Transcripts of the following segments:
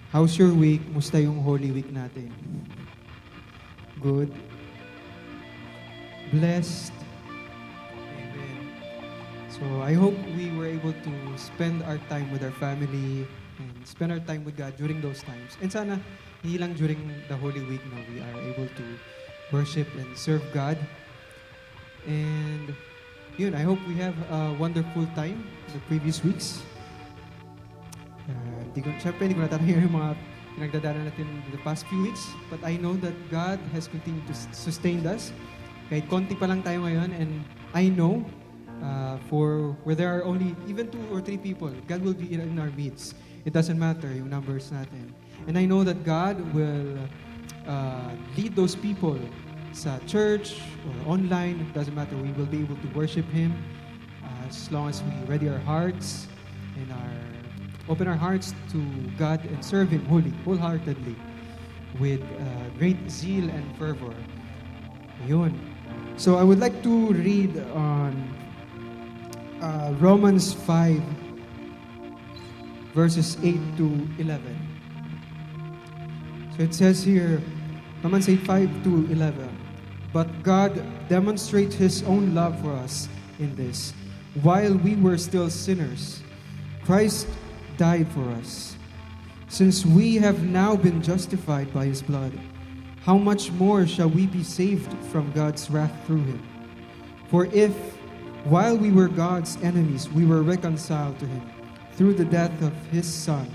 How's your week? Musta yung Holy Week natin? Good? Blessed? Amen. So I hope we were able to spend our time with our family and spend our time with God during those times. And sana, hindi lang during the Holy Week, no, we are able to worship and serve God. And yun, I hope we have a wonderful time the previous weeks. Siyempre, hindi ko natanong yung mga pinagdadaanan natin the past few weeks. But I know that God has continued to sustain us. Kahit konti pa lang tayo ngayon. And I know for where there are only even 2 or 3 people, God will be in our midst. It doesn't matter yung numbers natin. And I know that God will lead those people sa church or online. It doesn't matter. We will be able to worship Him as long as we ready our hearts and open our hearts to God and serve Him wholeheartedly with great zeal and fervor. Yun. So I would like to read on Romans 5 verses 8 to 11. So it says here, Romans 8:5 to 11. But God demonstrates His own love for us in this: while we were still sinners, Christ died for us. Since we have now been justified by His blood, how much more shall we be saved from God's wrath through Him? For if, while we were God's enemies, we were reconciled to Him through the death of His Son,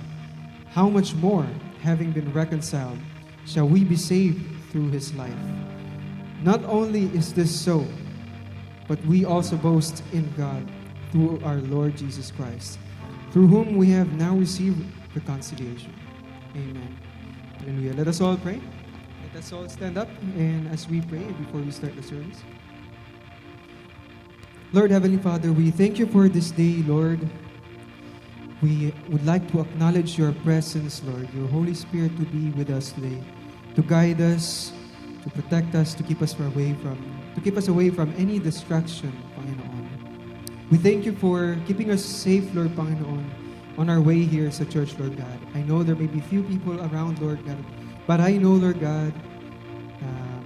how much more, having been reconciled, shall we be saved through His life? Not only is this so, but we also boast in God through our Lord Jesus Christ, through whom we have now received reconciliation. Amen. Hallelujah. Let us all pray. Let us all stand up, and as we pray before we start the service. Lord Heavenly Father, we thank You for this day, Lord. We would like to acknowledge Your presence, Lord, Your Holy Spirit to be with us today, to guide us, to protect us, to keep us away from any distraction, Panginoon. We thank You for keeping us safe, Lord Panginoon, on our way here sa church, Lord God. I know there may be few people around, Lord God, but I know, Lord God,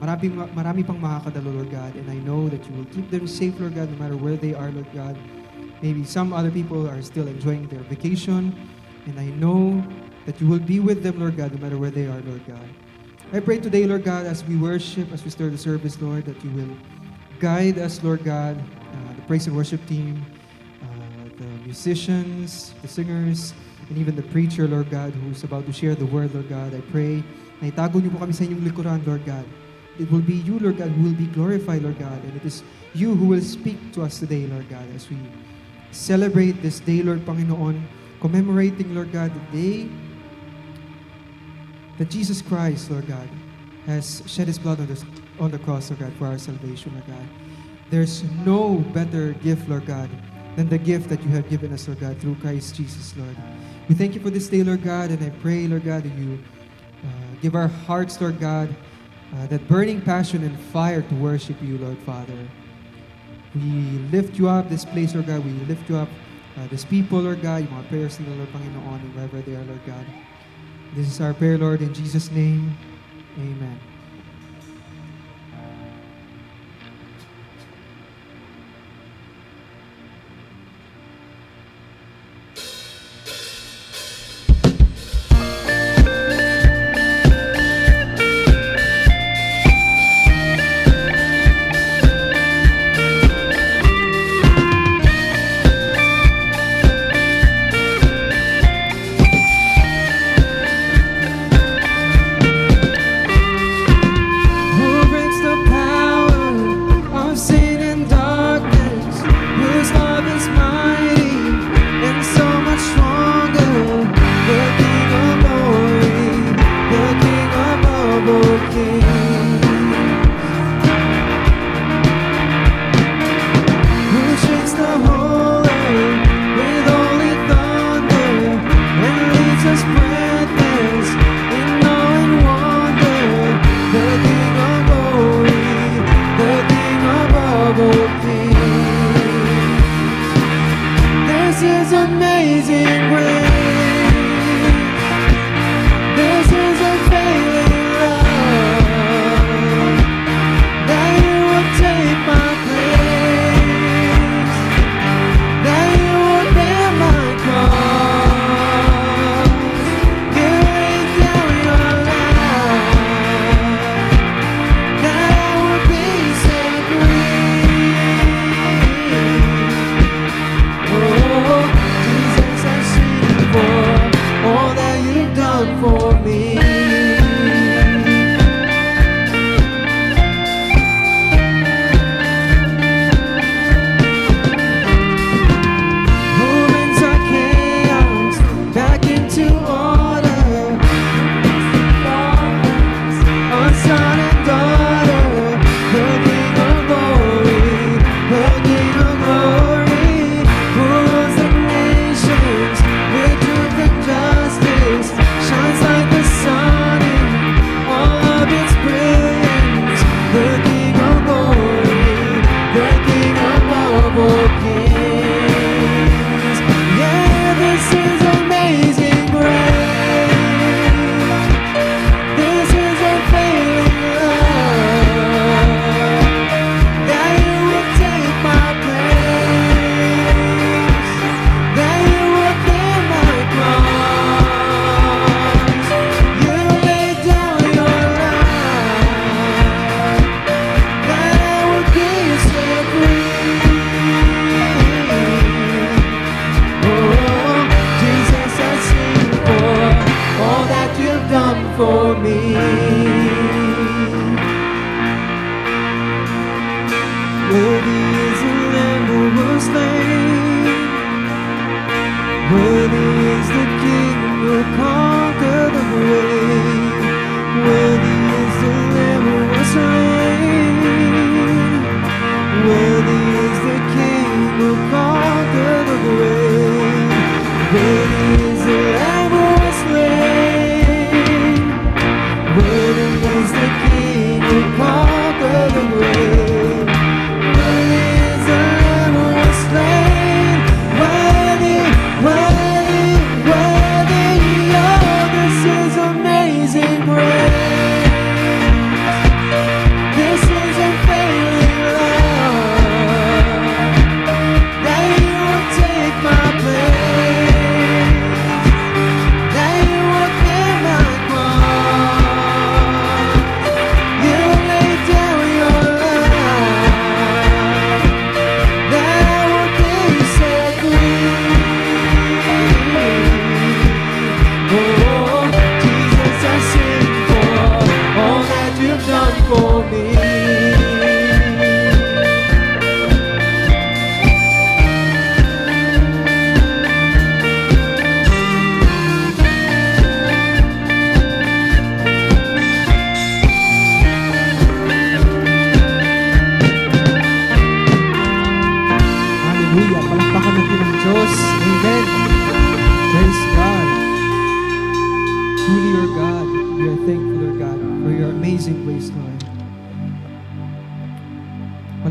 marami pang makakadalo, Lord God, and I know that You will keep them safe, Lord God, no matter where they are, Lord God. Maybe some other people are still enjoying their vacation, and I know that You will be with them, Lord God, no matter where they are, Lord God. I pray today, Lord God, as we worship, as we start the service, Lord, that You will guide us, Lord God, the praise and worship team, the musicians, the singers, and even the preacher, Lord God, who's about to share the word, Lord God. I pray na itago Niyo po kami sa Inyong likuran, Lord God. It will be You, Lord God, who will be glorified, Lord God, and it is You who will speak to us today, Lord God, as we celebrate this day, Lord Panginoon, commemorating, Lord God, the day that Jesus Christ, Lord God, has shed His blood on the cross, Lord God, for our salvation, Lord God. There's no better gift, Lord God, than the gift that You have given us, Lord God, through Christ Jesus, Lord. We thank You for this day, Lord God, and I pray, Lord God, that You give our hearts, Lord God, that burning passion and fire to worship You, Lord Father. We lift You up this place, Lord God. We lift You up these people, Lord God, yung mga prayers nila, Lord Panginoon, and wherever they are, Lord God. This is our prayer, Lord, in Jesus' name. Amen. This is amazing grace.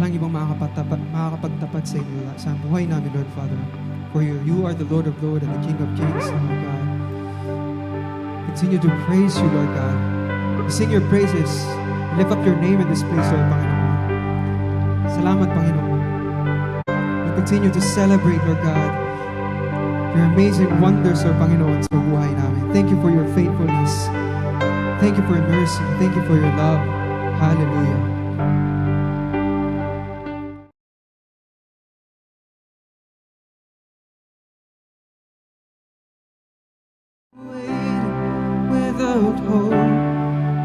walang ibang makakapagtapat sa inyo sa buhay namin, Lord Father. For you are the Lord of Lords and the King of Kings, Lord God. Continue to praise you, Lord God. We sing your praises. Lift up your name in this place, Lord Panginoon. Salamat, Panginoon. We continue to celebrate, Lord God, your amazing wonders, Lord Panginoon, sa buhay namin. Thank you for your faithfulness. Thank you for your mercy. Thank you for your love. Hallelujah. Without hope,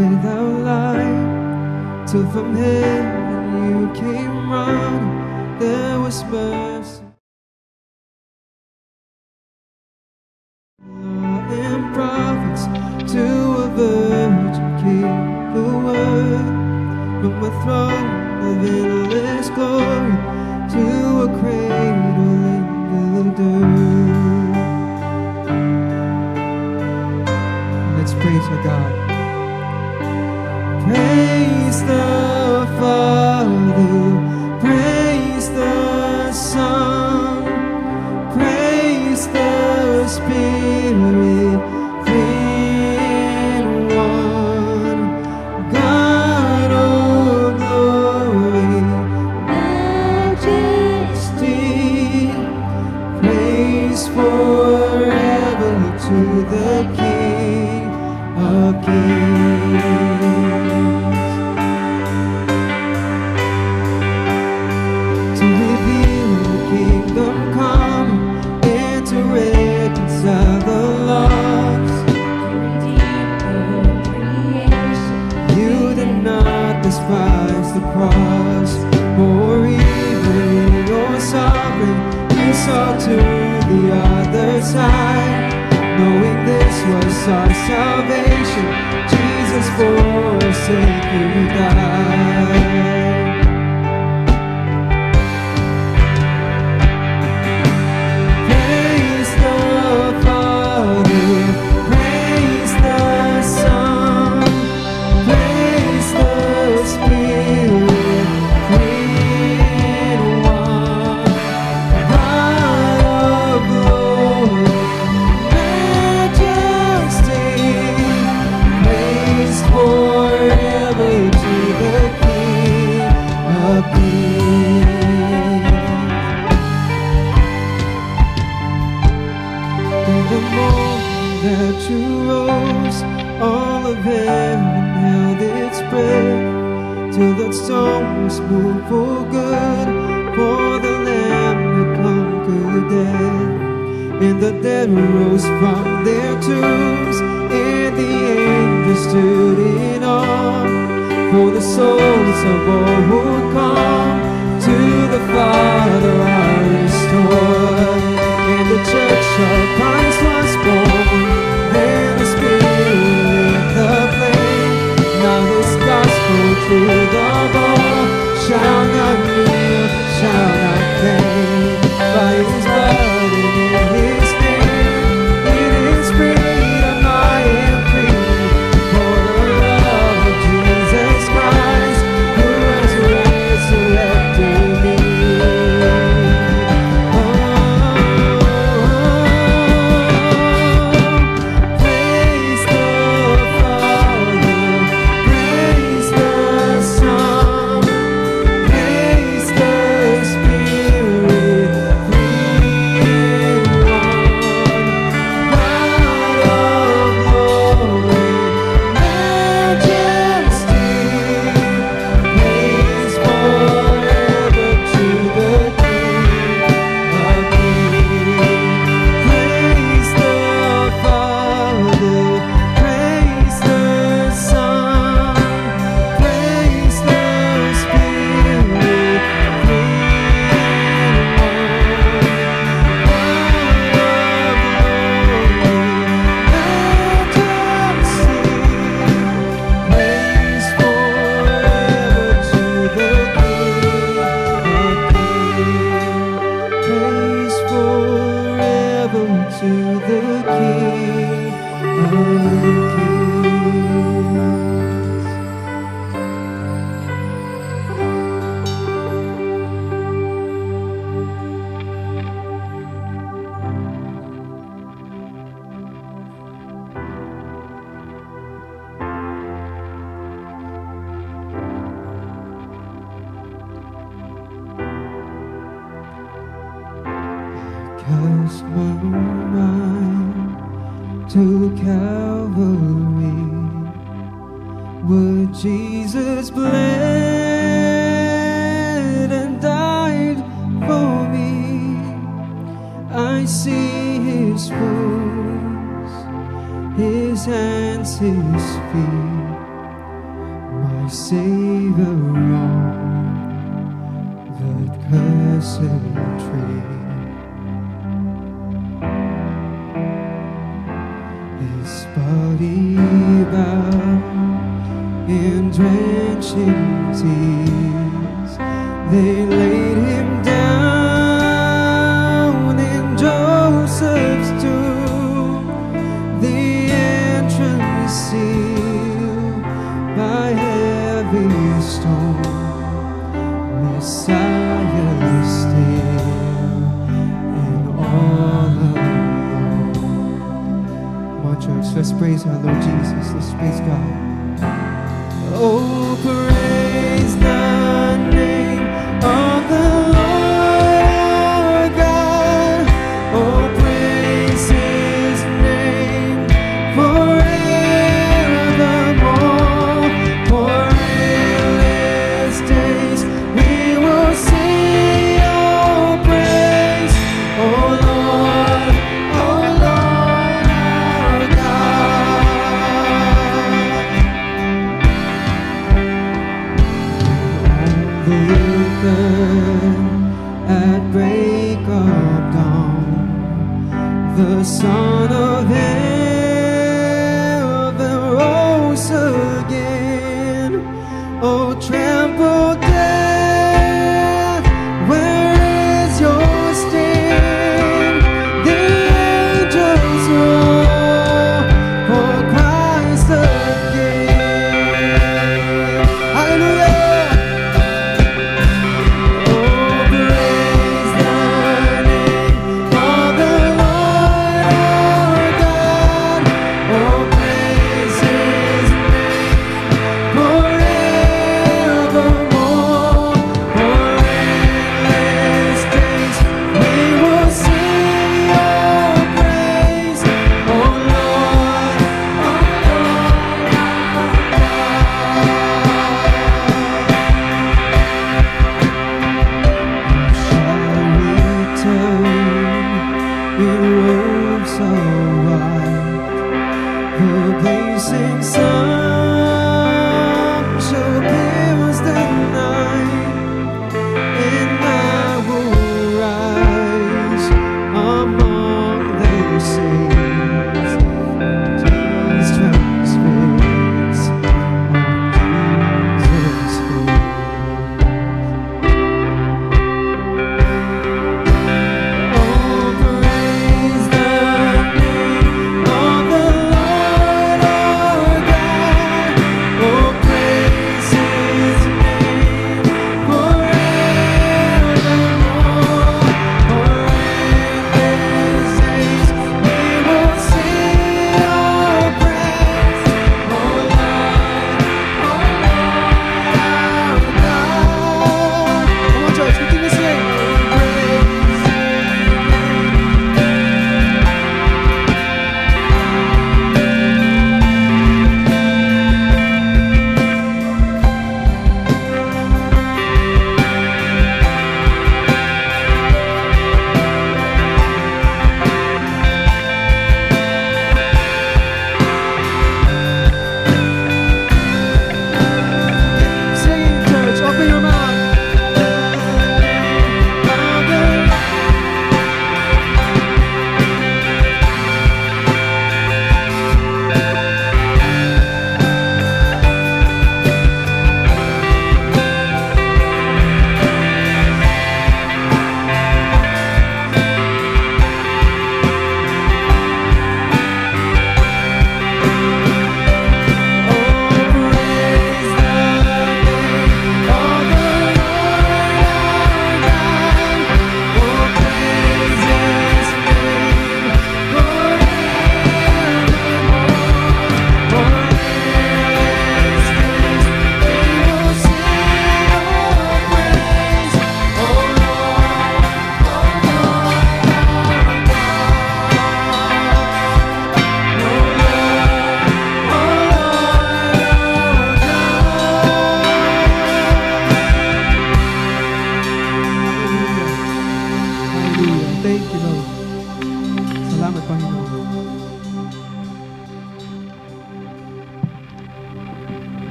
without light, till from heaven you came running, there was mercy. Law and prophets, to a virgin came the word, from a throne of endless glory, to a cradle in the dirt. Let's praise our God. Praise the Father, praise the Son, praise the Spirit, three in one. God of glory, majesty, praise forever to the King of Kings. To reveal the kingdom come and to reconcile the lost. You did not despise the cross, or even your sovereign, you saw to the other side. Knowing this was our salvation, Jesus for our sake you died. Praise the Father, praise the Son, praise the Spirit, three in one. God of glory, forever to the King of Kings. In the moment that you rose, all of heaven held its breath, till the stone was moved for good, for the Lamb had conquered death. And the dead rose from their tombs, and the angels stood in awe, for the souls of all who come to the Father are restored. And the church of Christ was born, then the Spirit lit the flame. Now this gospel to the all shall not kneel, shall not faint. By His blood and in His name, in His freedom I am free. For the love of Jesus Christ, who has resurrected cast my mind to Calvary, where Jesus bled and died for me. I see His wounds, His hands, His feet, my Savior on that cursed tree. His body bowed in drenching tears. They laid Him down in Joseph's tomb, the entrance sealed by heavy stone. Messiah still and all alone. Come on, church, let's praise our Lord Jesus. Let's praise God. Oh, praise the name of the Lord our God. Oh, praise His name forevermore. For endless days we will sing your praise. Oh Lord our God.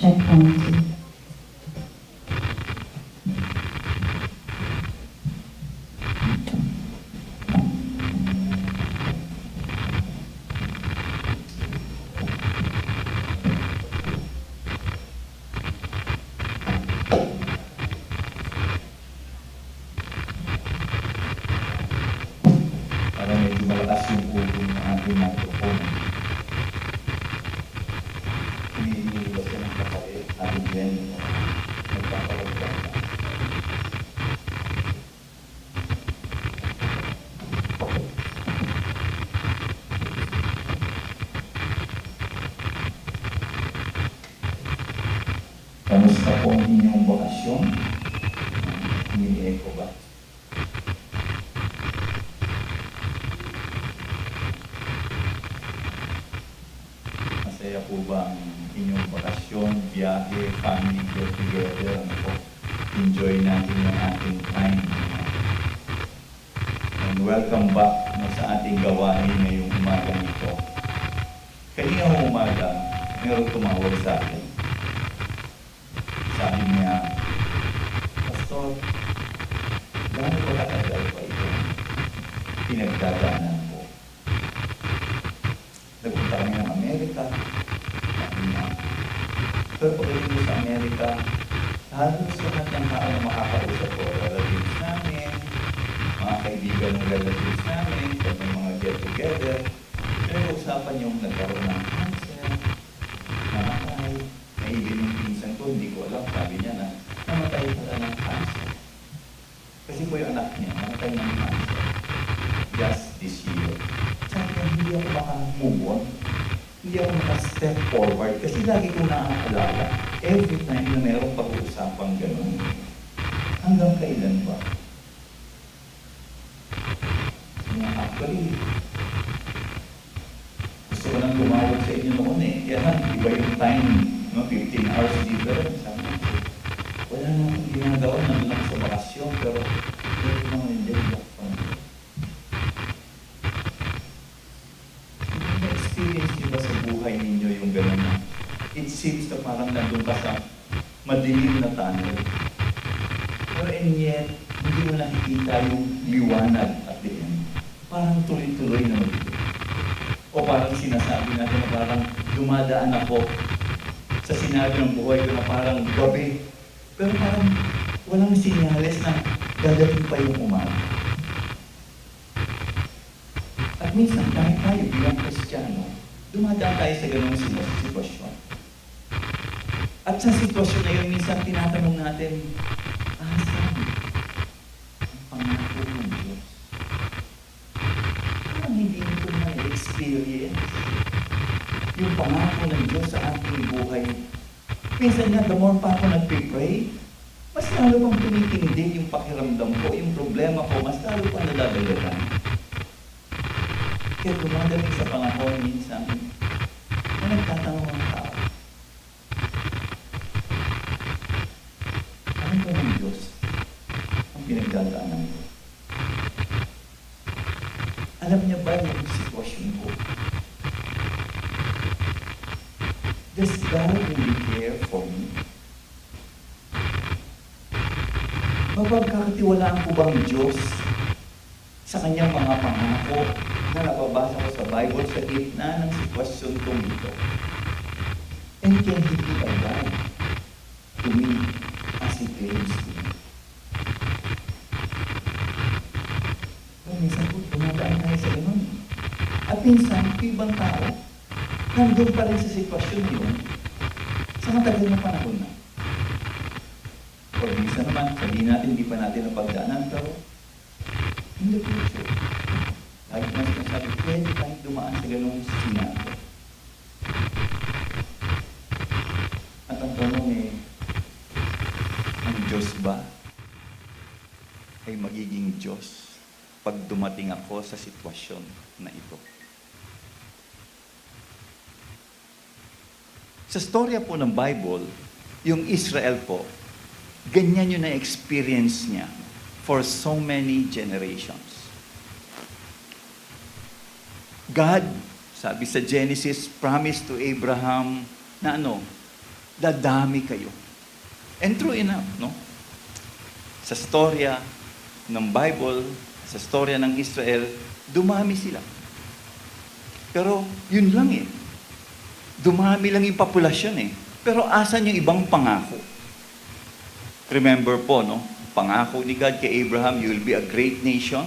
Checkpoint. Para medyo malakas yung ulo ng ating microphone. Hinihilo siya ng kapalit. Sabi Glenn, nagpapalagdag na. Kamusta po ang inyong bakasyon? Hindi-echo ba? Masaya po ba ang inyong bakasyon, biyahe, family, get together? Ano po? Enjoy natin yung ating time. And welcome back sa ating gawain ngayong umaga nito. Kanina umaga, meron tumawag sa akin. Sabi niya, Pastor, gaano ba katagal pa ito? Pinagdadaanan ko. Nagpunta kami ng Amerika. Sabi niya, pero pagdating mo sa Amerika, halos lahat ng tao na makakausap ko, relatives namin, mga kaibigan ng relatives namin, pag may mga get-together, pero usapan yung nagkaroon ng cancer, namatay, naibin yung pinsan ko, hindi ko alam, sabi niya na namatay pala ng cancer. Kasi po yung anak niya, namatay ng cancer. Just this year. Sabi niya, hindi ako maka-move on. Hindi ako maka-step forward. Kasi lagi ko naaalala, every time na mayroong pag-uusapang gano'n, hanggang kailan ba? Actually, gusto ko nang tumawag sa inyo noon eh. Kaya lang, iba yung time, no? 15 hours difference. Sabi ko, wala na akong ginagawa, nandun ako sa bakasyon, pero hindi naman hindi ako. Na-experience niyo ba sa buhay ninyo yung gano'n na it seems na parang nandun ka sa madilim na tunnel. Pero and yet, hindi mo nakikita yung liwanag at the end. Parang tuloy-tuloy na madilim. O parang sinasabi natin na parang dumadaan ako sa sinabi ng buhay ko na parang gabi. Pero parang walang sinyales na dadating pa yung umaga. At minsan, kahit tayo bilang Kristiyano, dumadaan tayo sa ganung sitwasyon. At sa sitwasyon na yun, minsan tinatanong natin, saan ang pangako ng Diyos? Parang hindi nito na-experience yung pangako ng Diyos sa ating buhay. Minsan nga, the more pa ako nagpipray, mas lalo pang tumitindi yung pakiramdam ko, yung problema ko, mas lalo pang nadadagdagan. Kaya dumadating sa panahon minsan, na nagtatanong ang tao, ano ba ng Diyos ang pinagdadaanan ko? Alam niya ba yung sitwasyon ko? Does God really care for me? Mapagkakatiwalaan ko bang Diyos sa kanyang mga pangako na nababasa ko sa Bible sa gitna ng sitwasyon kong ito? And can He be a God to me as He claims to me? Pero minsan po, tumadaan tayo sa ganun. At minsan, ibang tao, nandun pa rin sa sitwasyon yun sa matagal na panahon na. O minsan naman, sabihin natin, hindi pa natin napagdaanan, pero in the future, kahit mas nasabi, pwede tayong dumaan sa ganung sinabi. At ang tanong ang Diyos ba ay magiging Diyos pag dumating ako sa sitwasyon na ito? Sa storya po ng Bible, yung Israel po, ganyan yung na-experience niya for so many generations. God, sabi sa Genesis, promised to Abraham na dadami kayo. And true enough, no? Sa storya ng Bible, sa storya ng Israel, dumami sila. Pero yun lang dumami lang yung populasyon Pero asan yung ibang pangako? Remember po, no? Pangako ni God kay Abraham, you will be a great nation.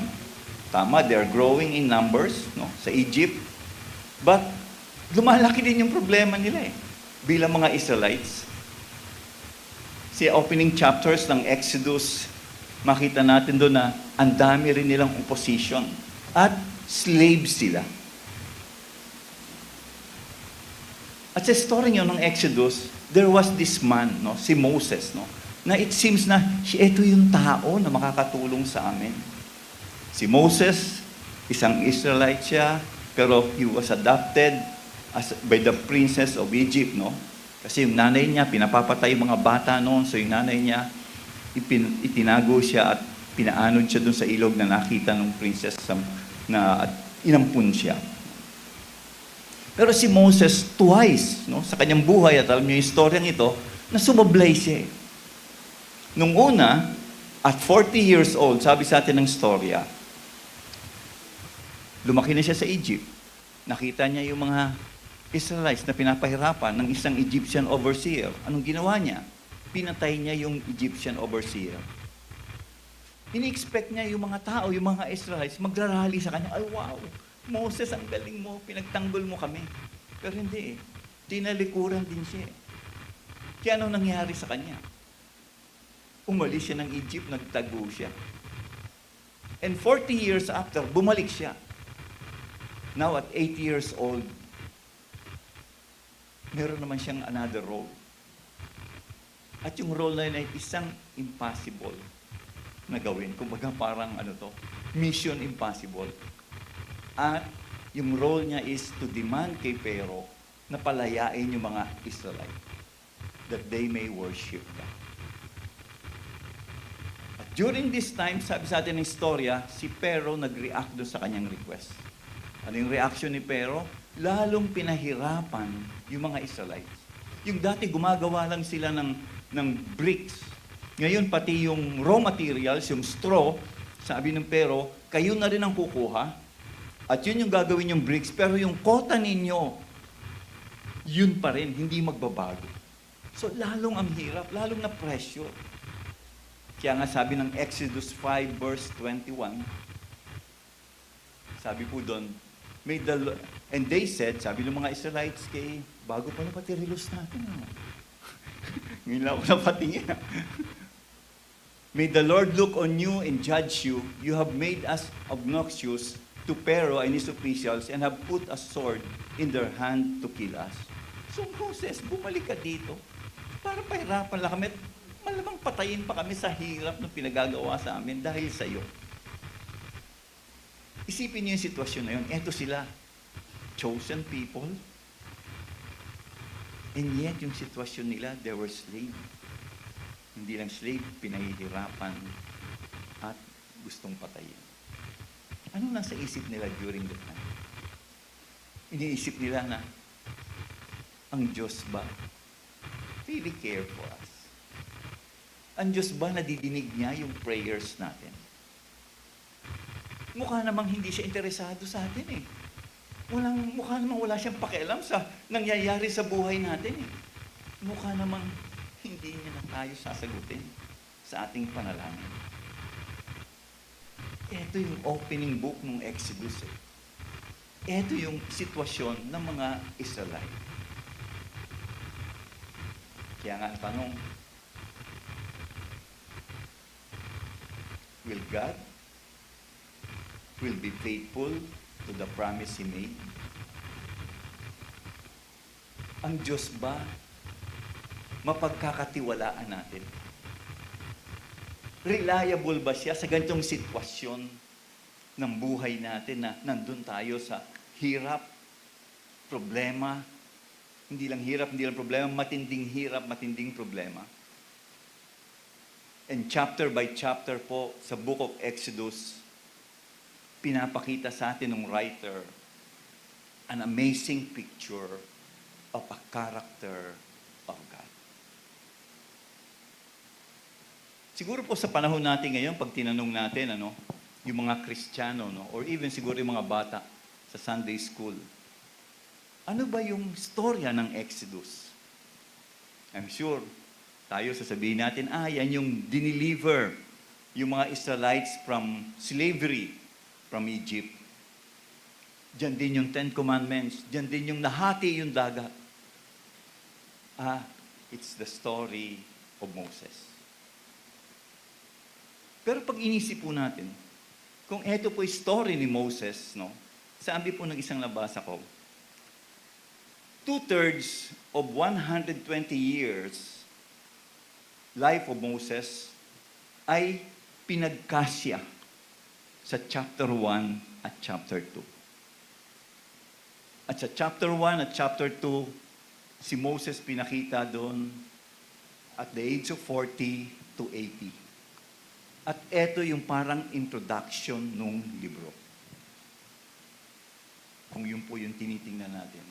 Tama, they are growing in numbers, no? Sa Egypt. But, lumalaki din yung problema nila bilang mga Israelites. Sa opening chapters ng Exodus, makita natin doon na ang dami rin nilang opposition at slaves sila. At sa story nyo ng Exodus, there was this man, no, si Moses, no, na it seems na ito yung tao na makakatulong sa amin. Si Moses, isang Israelite siya, pero he was adopted by the princess of Egypt, no? Kasi yung nanay niya, pinapapatay yung mga bata noon, so yung nanay niya, itinago siya at pinaanod siya dun sa ilog na nakita ng princess na inampun siya. Pero si Moses, twice, no, sa kanyang buhay, at alam niyo yung storyang ito, na sumablay siya. Nung una, at 40 years old, sabi sa atin ng storya, lumaki na siya sa Egypt. Nakita niya yung mga Israelites na pinapahirapan ng isang Egyptian overseer. Anong ginawa niya? Pinatay niya yung Egyptian overseer. Ini-expect niya yung mga tao, yung mga Israelites, magrarally sa kanya. Ay, wow! Moses, ang galing mo, pinagtanggol mo kami. Pero hindi eh. Tinalikuran din siya eh. Kaya anong nangyari sa kanya? Umalis siya ng Egypt, nagtago siya. And 40 years after, bumalik siya. Now at 80 years old, meron naman siyang another role. At yung role na yun ay isang impossible na gawin. Kumbaga parang mission impossible. At yung role niya is to demand kay Pharaoh na palayain yung mga Israelite that they may worship God. At during this time, sabi sa atin ng istorya, si Pharaoh nag-react doon sa kanyang request. Ano yung reaction ni Pharaoh? Lalong pinahirapan yung mga Israelites. Yung dati gumagawa lang sila ng bricks. Ngayon pati yung raw materials, yung straw, sabi ng Pharaoh, kayo na rin ang kukuha. At yun yung gagawin yung bricks, pero yung kota ninyo, yun pa rin, hindi magbabago. So lalong ang hirap, lalong na pressure. Kaya nga sabi ng Exodus 5 verse 21, sabi po doon, and they said, sabi ng mga Israelites, bago pa na pati relos natin. Ngayon lang ako napatingin. May the Lord look on you and judge you. You have made us obnoxious to Pharaoh and his officials and have put a sword in their hand to kill us. So Moses, bumalik ka dito. Para pahirapan lang kami. Malamang patayin pa kami sa hirap na pinagagawa sa amin dahil sa iyo. Isipin niyo yung sitwasyon na yun. Eto sila, chosen people. And yet, yung sitwasyon nila, they were slave. Hindi lang slave, pinahihirapan at gustong patayin. Ano nasa isip nila during that time? Iniisip nila na, ang Diyos ba really care for us? Ang Diyos ba nadidinig niya yung prayers natin? Mukha namang hindi siya interesado sa atin eh. Mukha namang wala siyang pakialam sa nangyayari sa buhay natin eh. Mukha namang hindi niya na tayo sasagutin sa ating panalangin. Ito yung opening book ng Exodus eh. Ito yung sitwasyon ng mga Israelite. Kaya nga ang tanong, will God will be faithful to the promise He made? Ang Diyos ba mapagkakatiwalaan natin? Reliable ba siya sa ganitong sitwasyon ng buhay natin na nandun tayo sa hirap, problema, hindi lang hirap, hindi lang problema, matinding hirap, matinding problema. And chapter by chapter po sa book of Exodus, pinapakita sa atin ng writer an amazing picture of a character of God. Siguro po sa panahon natin ngayon, pag tinanong natin, yung mga Kristiyano, or even siguro yung mga bata sa Sunday school, ano ba yung storya ng Exodus? I'm sure, tayo sasabihin natin, yan yung dineliver yung mga Israelites from slavery from Egypt. Diyan din yung Ten Commandments. Diyan din yung nahati yung dagat. it's the story of Moses. Pero pag inisip po natin, kung ito po yung story ni Moses, no? Sabi po ng isang nabasa ko, 2/3 of 120 years life of Moses ay pinagkasya sa chapter 1 at chapter 2. At sa chapter 1 at chapter 2, si Moses pinakita doon at the age of 40 to 80. At ito yung parang introduction nung libro. Kung yun po yung tinitingnan natin.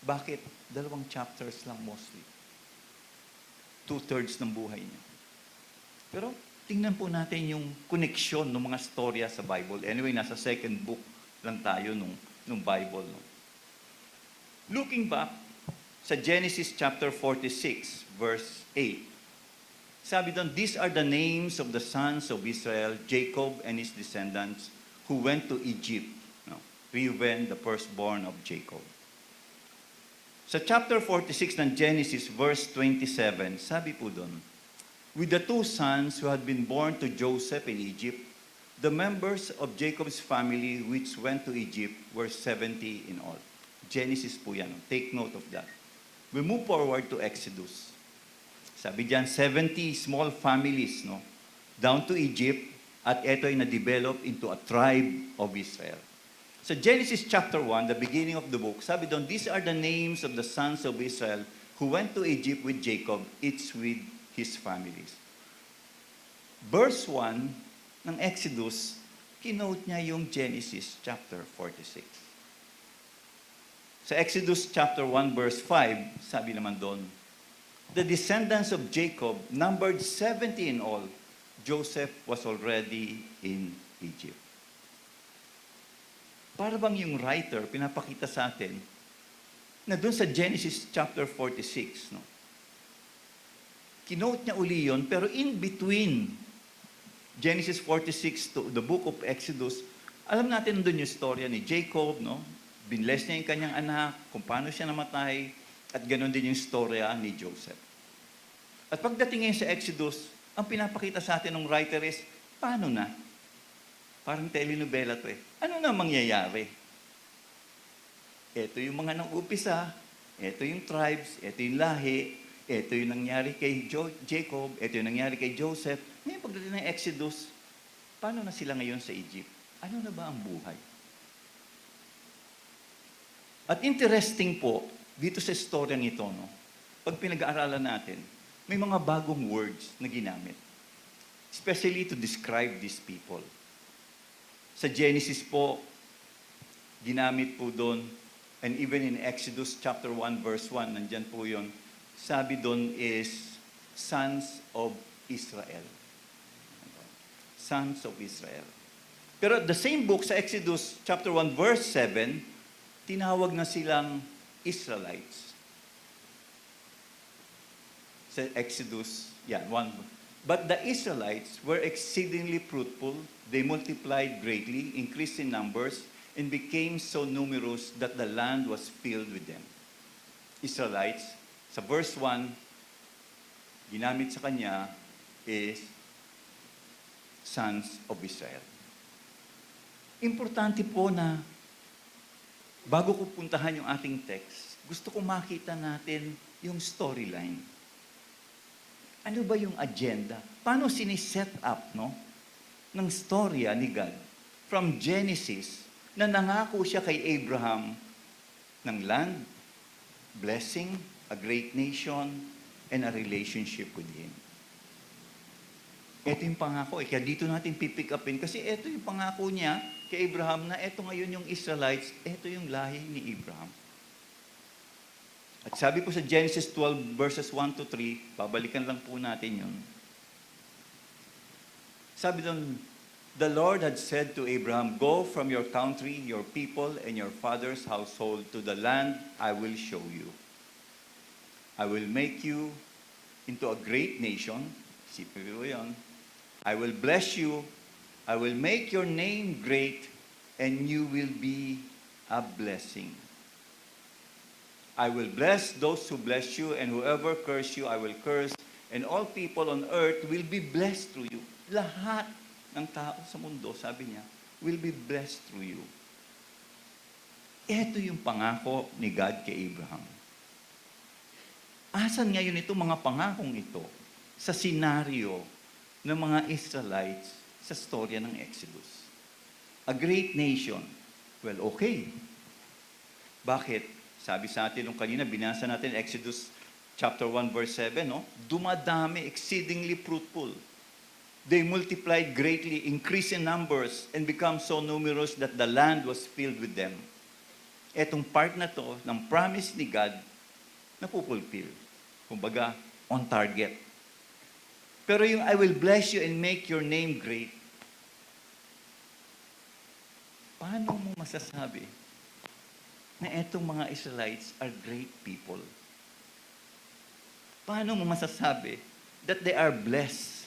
Bakit? 2 chapters lang mostly. 2/3 ng buhay niya. Pero tingnan po natin yung connection ng mga storya sa Bible. Anyway, nasa second book lang tayo nung Bible. No? Looking back sa Genesis chapter 46, verse 8, sabi doon, these are the names of the sons of Israel, Jacob and his descendants, who went to Egypt. No? Reuben, the firstborn of Jacob. Sa chapter 46 ng Genesis, verse 27, sabi po doon, with the 2 sons who had been born to Joseph in Egypt, the members of Jacob's family which went to Egypt were 70 in all. Genesis po yan. Take note of that. We move forward to Exodus. Sabi diyan, 70 small families, no, down to Egypt, at ito ay na-develop into a tribe of Israel. So Genesis chapter 1, the beginning of the book, sabi doon, these are the names of the sons of Israel who went to Egypt with Jacob, each with his families. Verse 1 ng Exodus, kinote niya yung Genesis chapter 46. Sa Exodus chapter 1, verse 5, sabi naman doon, the descendants of Jacob numbered 70 in all. Joseph was already in Egypt. Para bang yung writer pinapakita sa atin na doon sa Genesis chapter 46, no? Kinote niya uli yun, pero in between Genesis 46 to the book of Exodus, alam natin doon yung storya ni Jacob, no? Binless niya yung kanyang anak, kung paano siya namatay, at ganoon din yung storya ni Joseph. At pagdating ngayon sa Exodus, ang pinapakita sa atin ng writer is, paano na? Parang telenovela to eh. Ano na mangyayari? Ito yung mga nang-upisa, ito yung tribes, ito yung lahi, ito yung nangyari kay Jacob, ito yung nangyari kay Joseph. Ngayon pagdating ng Exodus, paano na sila ngayon sa Egypt? Ano na ba ang buhay? At interesting po, dito sa storyang ito, no, pag pinag-aaralan natin, may mga bagong words na ginamit. Especially to describe these people. Sa Genesis po, ginamit po doon, and even in Exodus chapter 1, verse 1, nandyan po yun, sabi doon is, sons of Israel. Sons of Israel. Pero the same book, sa Exodus chapter 1, verse 7, tinawag na silang Israelites. Sa Exodus, 1. But the Israelites were exceedingly fruitful. They multiplied greatly, increased in numbers, and became so numerous that the land was filled with them. Israelites, sa verse 1, ginamit sa kanya is sons of Israel. Importante po na bago ko puntahan yung ating text, gusto ko makita natin yung storyline. Ano ba yung agenda? Paano siniset up, no, ng storya ni God from Genesis na nangako siya kay Abraham ng land, blessing, a great nation, and a relationship with Him. Ito yung pangako. Kaya dito natin pipick upin kasi ito yung pangako niya kay Abraham na ito ngayon yung Israelites, ito yung lahi ni Abraham. At sabi po sa Genesis 12 verses 1 to 3, babalikan lang po natin yun. Sabi doon, the Lord had said to Abraham, go from your country, your people, and your father's household to the land I will show you. I will make you into a great nation. Isipin mo yun. I will bless you. I will make your name great, and you will be a blessing. I will bless those who bless you, and whoever curse you, I will curse. And all people on earth will be blessed through you. Lahat ng tao sa mundo, sabi niya, will be blessed through you. Ito yung pangako ni God kay Abraham. Asan ngayon ito mga pangakong ito sa senaryo ng mga Israelites sa storya ng Exodus? A great nation. Well, okay. Bakit? Sabi sa atin nung kanina, binasa natin Exodus chapter 1 verse 7, no? Dumadami, exceedingly fruitful. They multiplied greatly, increased in numbers, and become so numerous that the land was filled with them. Etong part na to ng promise ni God na pupulfill. Kumbaga, on target. Pero yung I will bless you and make your name great, paano mo masasabi na etong mga Israelites are great people? Paano mo masasabi that they are blessed?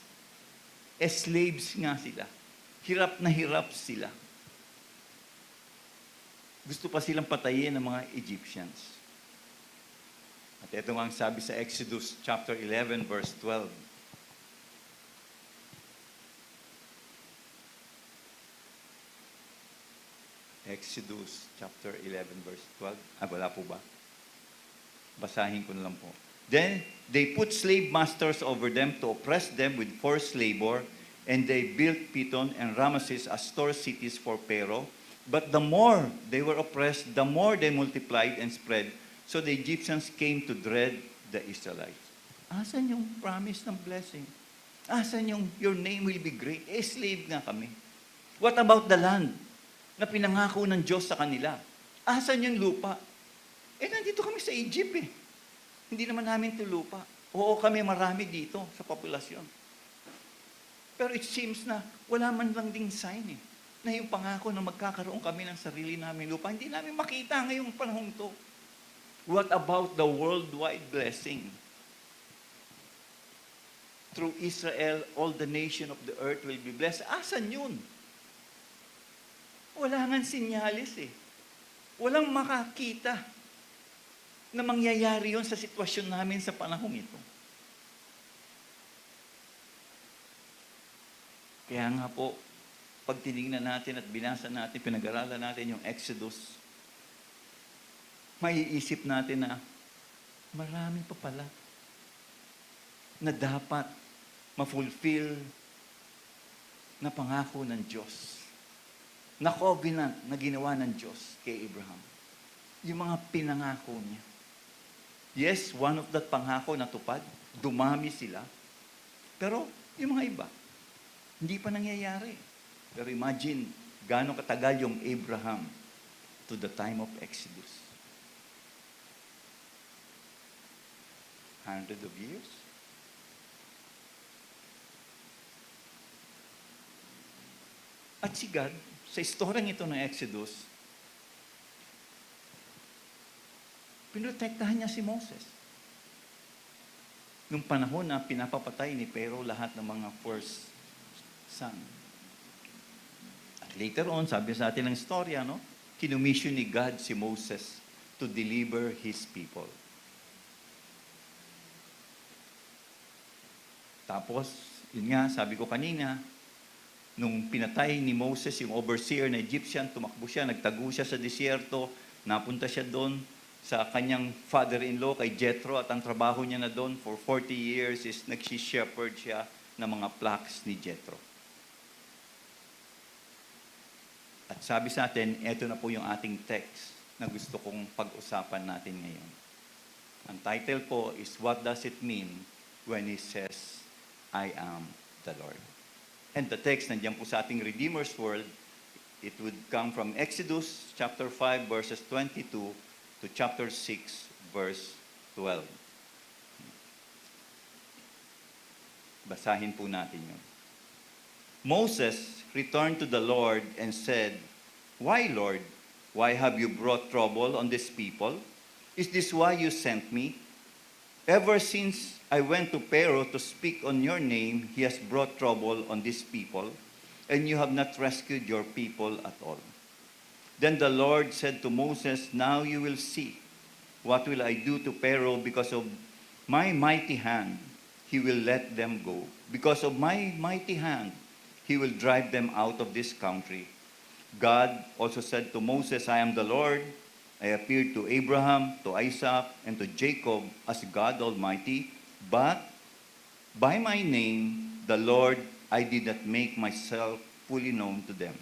Slaves nga sila. Hirap na hirap sila. Gusto pa silang patayin ng mga Egyptians. At ito nga ang sabi sa Exodus chapter 11 verse 12. Exodus chapter 11 verse 12. Wala po ba? Basahin ko na lang po. Then they put slave masters over them to oppress them with forced labor, and they built Pithom and Ramesses as store cities for Pharaoh. But the more they were oppressed, the more they multiplied and spread. So the Egyptians came to dread the Israelites. Asan yung promise ng blessing? Asan yung your name will be great? Slave nga kami. What about the land na pinangako ng Diyos sa kanila? Asan yung lupa? Nandito kami sa Egypt eh. Hindi naman namin ito lupa. Oo, kami marami dito sa populasyon. Pero it seems na wala man lang ding sign eh, na yung pangako na magkakaroon kami ng sarili namin lupa, hindi namin makita ngayong panahon to. What about the worldwide blessing? Through Israel, all the nation of the earth will be blessed. Asan yun? Wala nga sinyalis eh. Walang makakita na mangyayari yun sa sitwasyon namin sa panahon ito. Kaya nga po, pag tinignan natin at binasa natin, pinag-aralan natin yung Exodus, maiisip natin na marami pa pala na dapat ma-fulfill na pangako ng Diyos, na covenant na ginawa ng Diyos kay Abraham. Yung mga pinangako niya. Yes, one of that pangako natupad, dumami sila. Pero yung mga iba, hindi pa nangyayari. Pero imagine, gaano katagal yung Abraham to the time of Exodus. 100 of years? At si God, sa istoryang ito ng Exodus, pinotektahan niya si Moses. Nung panahon na pinapapatay ni Pharaoh lahat ng mga first son. At later on, sabi sa atin ng istorya, no? Kinumission ni God si Moses to deliver His people. Tapos, yun nga, sabi ko kanina, nung pinatay ni Moses yung overseer na Egyptian, tumakbo siya, nagtago siya sa disyerto, napunta siya doon sa kanyang father-in-law kay Jethro, at ang trabaho niya na doon for 40 years is nagsi-shepherd siya ng mga flocks ni Jethro. At sabi sa atin, ito na po yung ating text na gusto kong pag-usapan natin ngayon. Ang title po is, What Does It Mean When He Says, I Am the Lord? And the text, nandiyan po sa ating Redeemer's World, it would come from Exodus chapter 5 verses 22 to chapter 6 verse 12. Basahin po natin yun. Moses returned to the Lord and said, Why, Lord? Why have you brought trouble on this people? Is this why you sent me? Ever since I went to Pharaoh to speak on your name, he has brought trouble on this people, and you have not rescued your people at all. Then the Lord said to Moses, Now you will see What will I do to Pharaoh because of my mighty hand? He will let them go. Because of my mighty hand, he will drive them out of this country. God also said to Moses, I am the Lord. I appeared to Abraham, to Isaac, and to Jacob as God Almighty. But by my name, the Lord, I did not make myself fully known to them.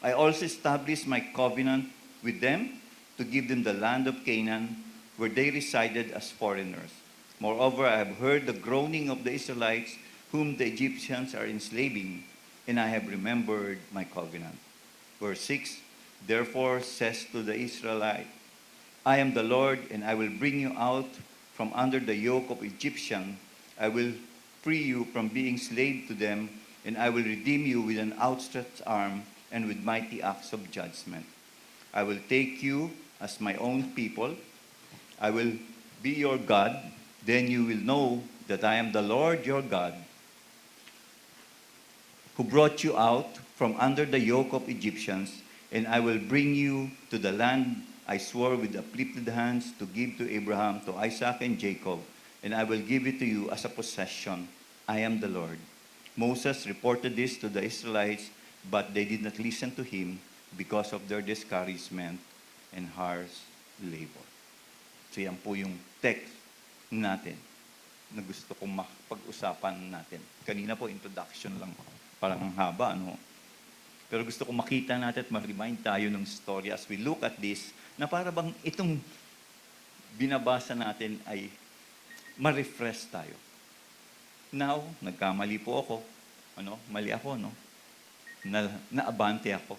I also established my covenant with them to give them the land of Canaan, where they resided as foreigners. Moreover, I have heard the groaning of the Israelites, whom the Egyptians are enslaving, and I have remembered my covenant. Verse 6, therefore says to the Israelite, I am the Lord, and I will bring you out from under the yoke of Egyptian. I will free you from being slave to them, and I will redeem you with an outstretched arm and with mighty acts of judgment. I will take you as my own people. I will be your God. Then you will know that I am the Lord your God, who brought you out from under the yoke of Egyptians, and I will bring you to the land I swore with uplifted hands to give to Abraham, to Isaac, and Jacob, and I will give it to you as a possession. I am the Lord. Moses reported this to the Israelites, but they did not listen to him because of their discouragement and harsh labor. So yan po yung text natin na gusto kong pag-usapan natin. Kanina po, introduction lang. Parang ang haba, ano? Pero gusto kong makita natin at ma-remind tayo ng story as we look at this, na para bang itong binabasa natin ay ma-refresh tayo. Now, nagkamali po ako. Ano? Mali ako, no? Naabante ako.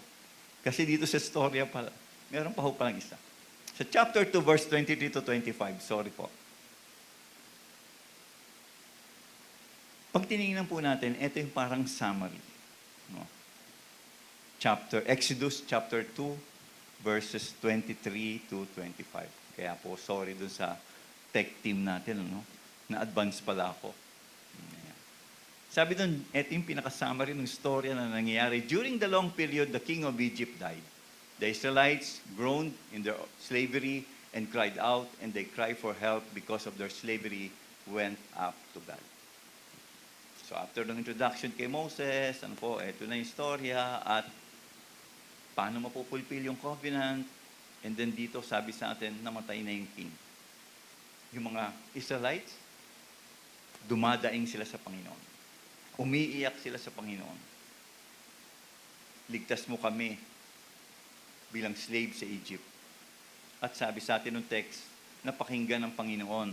Kasi dito sa storya pala, meron pa ho palang isa. Sa chapter 2, verse 23 to 25, sorry po. Pag tinignan po natin, ito yung parang summary. No? Exodus chapter 2, verses 23 to 25. Kaya po, sorry dun sa tech team natin, no? Na-advance pala ako. Ayan. Sabi dun, ito yung pinaka-summary ng storya na nangyayari. During the long period, the king of Egypt died. The Israelites groaned in their slavery and cried out, and they cried for help because of their slavery went up to God. So after ng introduction kay Moses, ano po, ito na yung storya at paano mapupulfill yung covenant. And then dito, sabi sa atin, namatay na yung king. Yung mga Israelites, dumadaing sila sa Panginoon. Umiiyak sila sa Panginoon. Ligtas mo kami bilang slave sa Egypt. At sabi sa atin ng text, napakinggan ng Panginoon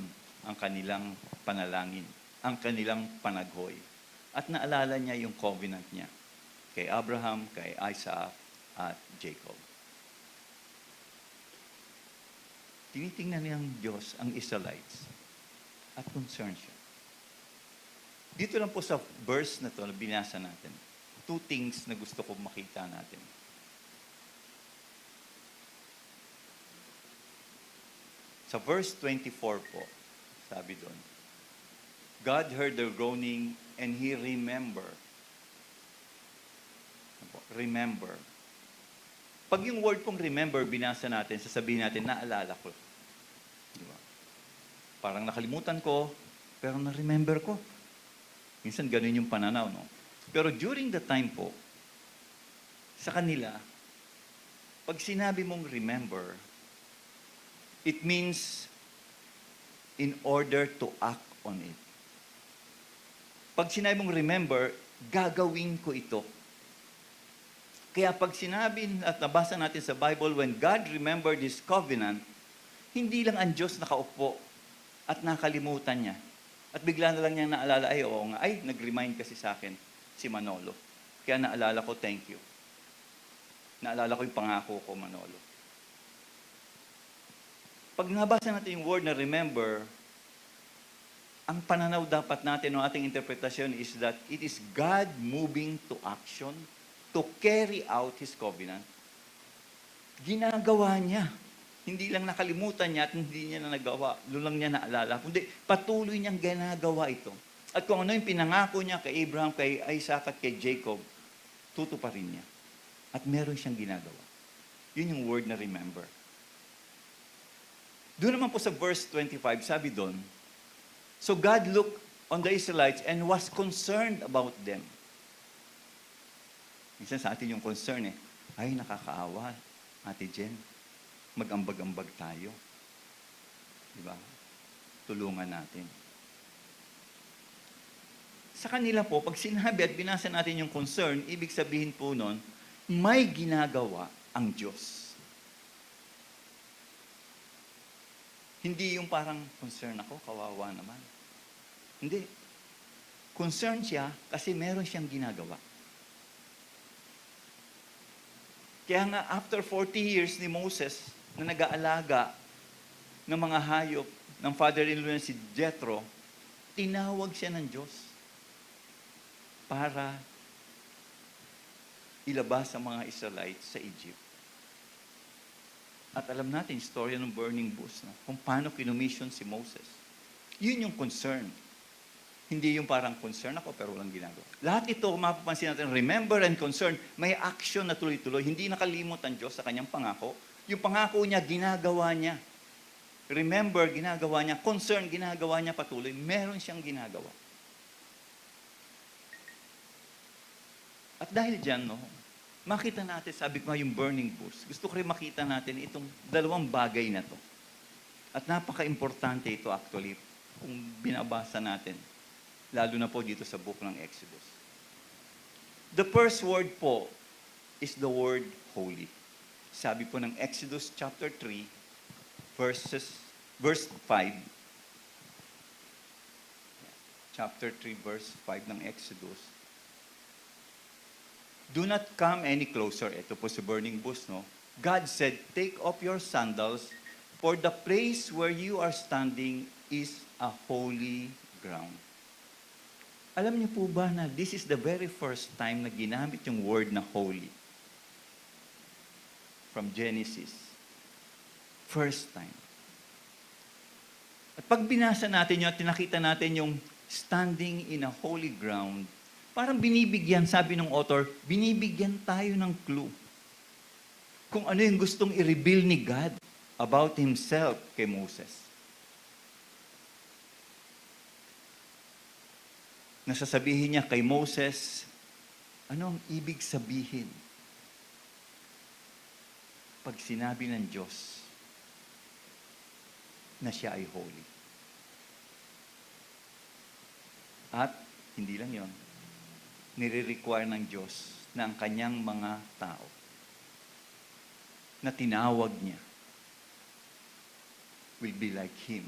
ang kanilang panalangin, ang kanilang panaghoy. At naalala niya yung covenant niya kay Abraham, kay Isaac, at Jacob. Tinitingnan niyang Diyos ang Israelites at concerned siya. Dito lang po sa verse na to na binasa natin, two things na gusto ko makita natin. Sa verse 24 po, sabi doon, God heard their groaning and He remembered. Remember. Pag yung word pong remember, binasa natin, sasabihin natin, naalala ko. Diba? Parang nakalimutan ko, pero na-remember ko. Minsan ganun yung pananaw, no? Pero during the time po, sa kanila, pag sinabi mong remember, it means in order to act on it. Pag sinabi mong remember, gagawin ko ito. Kaya pag sinabi at nabasa natin sa Bible, when God remembered His covenant, hindi lang ang Diyos nakaupo at nakalimutan niya. At bigla na lang niya naalala, ay oo nga, ay nag-remind kasi sa akin si Manolo. Kaya naalala ko, thank you. Naalala ko yung pangako ko, Manolo. Pag nabasa natin yung word na remember, ang pananaw dapat natin, o ating interpretasyon is that it is God moving to action to carry out His covenant. Ginagawa niya. Hindi lang nakalimutan niya at hindi niya na nagawa. Doon lang niya naalala. Kundi patuloy niyang ginagawa ito. At kung ano yung pinangako niya kay Abraham, kay Isaac at kay Jacob, tutuparin niya. At meron siyang ginagawa. Yun yung word na remember. Doon naman po sa verse 25, sabi doon, so God looked on the Israelites and was concerned about them. Minsan sa atin yung concern ay nakakaawa, Ate Jen, mag-ambag-ambag tayo. Diba? Tulungan natin. Sa kanila po, pag sinabi at binasa natin yung concern, ibig sabihin po nun, may ginagawa ang Diyos. Hindi yung parang concern ako, kawawa naman. Hindi. Concern siya kasi meron siyang ginagawa. Kaya nga, after 40 years ni Moses na nag-aalaga ng mga hayop ng father-in-law si Jethro, tinawag siya ng Diyos para ilabas ang mga Israelites sa Egypt. At alam natin, istorya ng burning bush, kung paano kinumission si Moses. Yun yung concern. Hindi yung parang concern ako pero walang ginagawa. Lahat ito, mapapansin natin, remember and concern, may action na tuloy-tuloy. Hindi nakalimot ang Diyos sa kanyang pangako. Yung pangako niya, ginagawa niya. Remember, ginagawa niya. Concern, ginagawa niya patuloy. Meron siyang ginagawa. At dahil dyan, makita natin, sabi ko nga yung burning bush. Gusto ko rin makita natin itong dalawang bagay na to. At napaka-importante ito actually kung binabasa natin. Lalo na po dito sa book ng Exodus. The first word po is the word holy. Sabi po ng Exodus chapter 3, verse 5. Chapter 3, verse 5 ng Exodus. Do not come any closer. Ito po sa burning bush, God said, take off your sandals, for the place where you are standing is a holy ground. Alam niyo po ba na this is the very first time na ginamit yung word na holy? From Genesis. First time. At pag binasa natin yun at tinakita natin yung standing in a holy ground, parang binibigyan, sabi ng author, binibigyan tayo ng clue. Kung ano yung gustong i-reveal ni God about Himself kay Moses. Nasasabihin niya kay Moses, ano ang ibig sabihin pag sinabi ng Diyos na siya ay holy? At hindi lang yon, nire-require ng Diyos na ang kanyang mga tao na tinawag niya will be like Him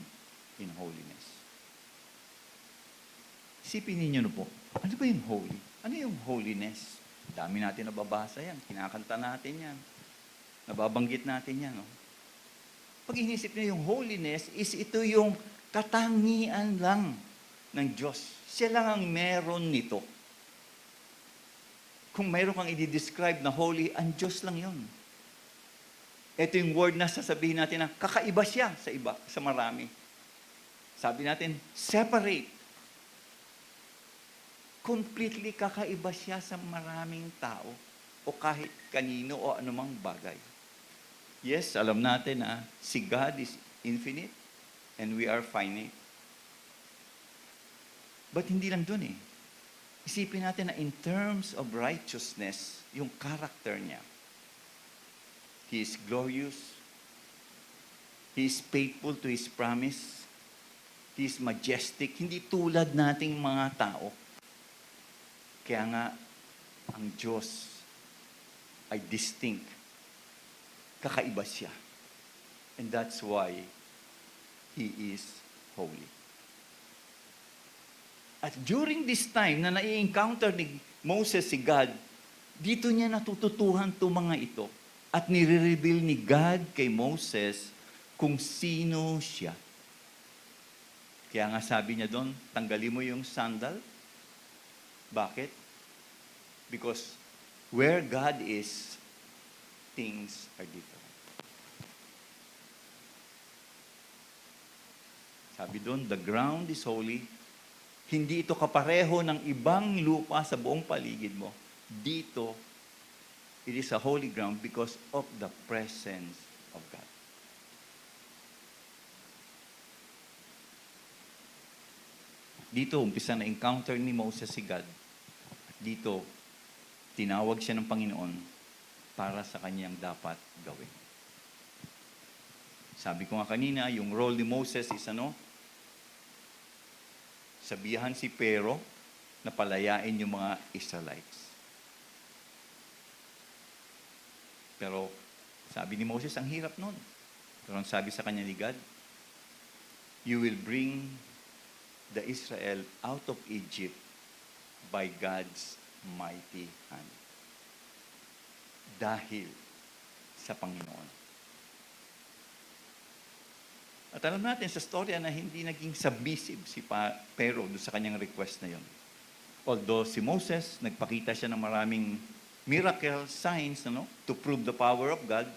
in holiness. Isipin ninyo po, ano ba yung holy? Ano yung holiness? Dami natin nababasa yan, kinakanta natin yan, nababanggit natin yan. Pag inisip niyo yung holiness, is ito yung katangian lang ng Diyos. Siya lang ang meron nito. Kung mayroon kang i-describe na holy, ang Diyos lang yun. Ito yung word na sasabihin natin na kakaiba siya sa iba, sa marami. Sabi natin, separate. Completely kakaiba siya sa maraming tao o kahit kanino o anumang bagay. Yes, alam natin na si God is infinite and we are finite. But hindi lang dun Isipin natin na in terms of righteousness, yung character niya. He is glorious. He is faithful to His promise. He is majestic. Hindi tulad nating mga tao. Kaya nga, ang Diyos ay distinct. Kakaiba siya. And that's why He is holy. At during this time na nai-encounter ni Moses si God, dito niya natututuhan itong mga ito. At nire-reveal ni God kay Moses kung sino siya. Kaya nga sabi niya doon, tanggalin mo yung sandal. Bakit? Because where God is, things are different. Sabi doon, the ground is holy. Hindi ito kapareho ng ibang lupa sa buong paligid mo. Dito, it is a holy ground because of the presence of God. Dito, umpisa na encounter ni Moses si God. Dito, tinawag siya ng Panginoon para sa kanyang dapat gawin. Sabi ko nga kanina, yung role ni Moses is sabihan si Pero na palayain yung mga Israelites. Pero sabi ni Moses, ang hirap nun. Pero ang sabi sa kanya ni God, you will bring the Israel out of Egypt by God's mighty hand. Dahil sa Panginoon. At alam natin sa storya na hindi naging submissive si Pero doon sa kanyang request na yon. Although si Moses, nagpakita siya ng maraming miracle signs to prove the power of God.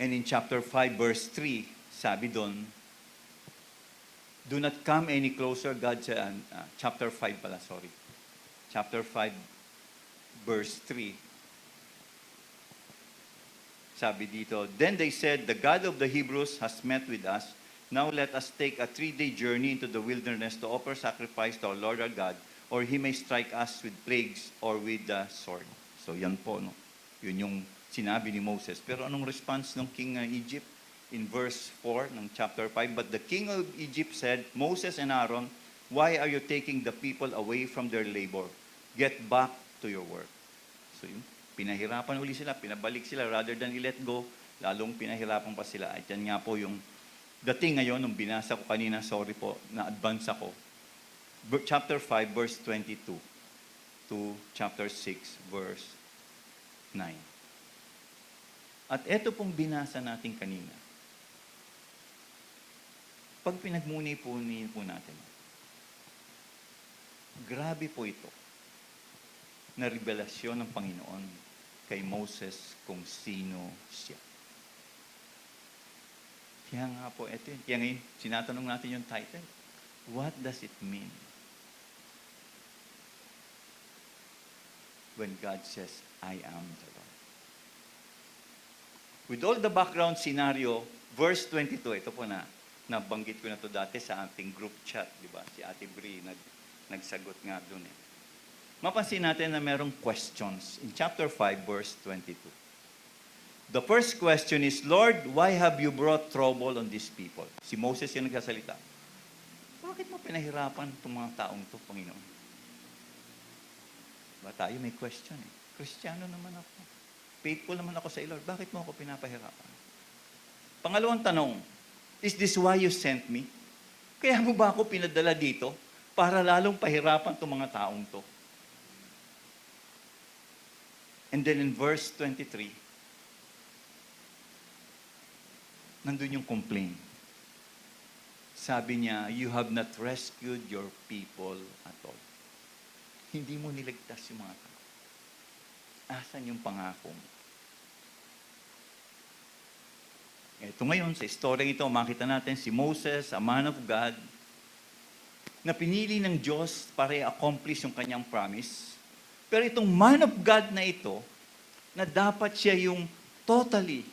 And in chapter 5, verse 3, sabi doon, do not come any closer, God said, chapter 5 pala, sorry. Chapter 5, verse 3. Sabi dito, then they said, the God of the Hebrews has met with us. Now let us take a 3-day journey into the wilderness to offer sacrifice to our Lord our God, or He may strike us with plagues or with the sword. So yan po, yun yung sinabi ni Moses. Pero anong response ng king ng Egypt? In verse 4 ng chapter 5, but the king of Egypt said, Moses and Aaron, why are you taking the people away from their labor? Get back to your work. So yun, pinahirapan uli sila, pinabalik sila, rather than i-let go, lalong pinahirapan pa sila. At yan nga po yung dating ngayon, nung binasa ko kanina, sorry po, na-advance ako. Chapter 5, verse 22 to chapter 6, verse 9. At eto pong binasa natin kanina. Pag pinagmuni-puni po natin, grabe po ito na revelasyon ng Panginoon kay Moses kung sino siya. Kaya nga po, ito yun. Kaya ngayon, sinatanong natin yung title. What does it mean when God says, I am the Lord? With all the background scenario, verse 22, ito po nabanggit ko na to dati sa ating group chat, di ba? Si Ate Bri nagsagot nga doon eh. Mapansin natin na merong questions in chapter 5, verse 22. The first question is, Lord, why have you brought trouble on these people? Si Moses yung nagsasalita. Bakit mo pinahirapan itong mga taong to, Panginoon? Ba tayo may question eh. Kristiyano naman ako. Faithful naman ako sa iyo, Lord. Bakit mo ako pinapahirapan? Pangalawang tanong, is this why you sent me? Kaya mo ba ako pinadala dito para lalong pahirapan itong mga taong to? And then in verse 23, nandun yung complaint. Sabi niya, you have not rescued your people at all. Hindi mo niligtas yung mga tao. Asan yung pangako mo? Ito ngayon, sa story ito, makita natin si Moses, a man of God, na pinili ng Diyos para i-accomplish yung kanyang promise. Pero itong man of God na ito, na dapat siya yung totally,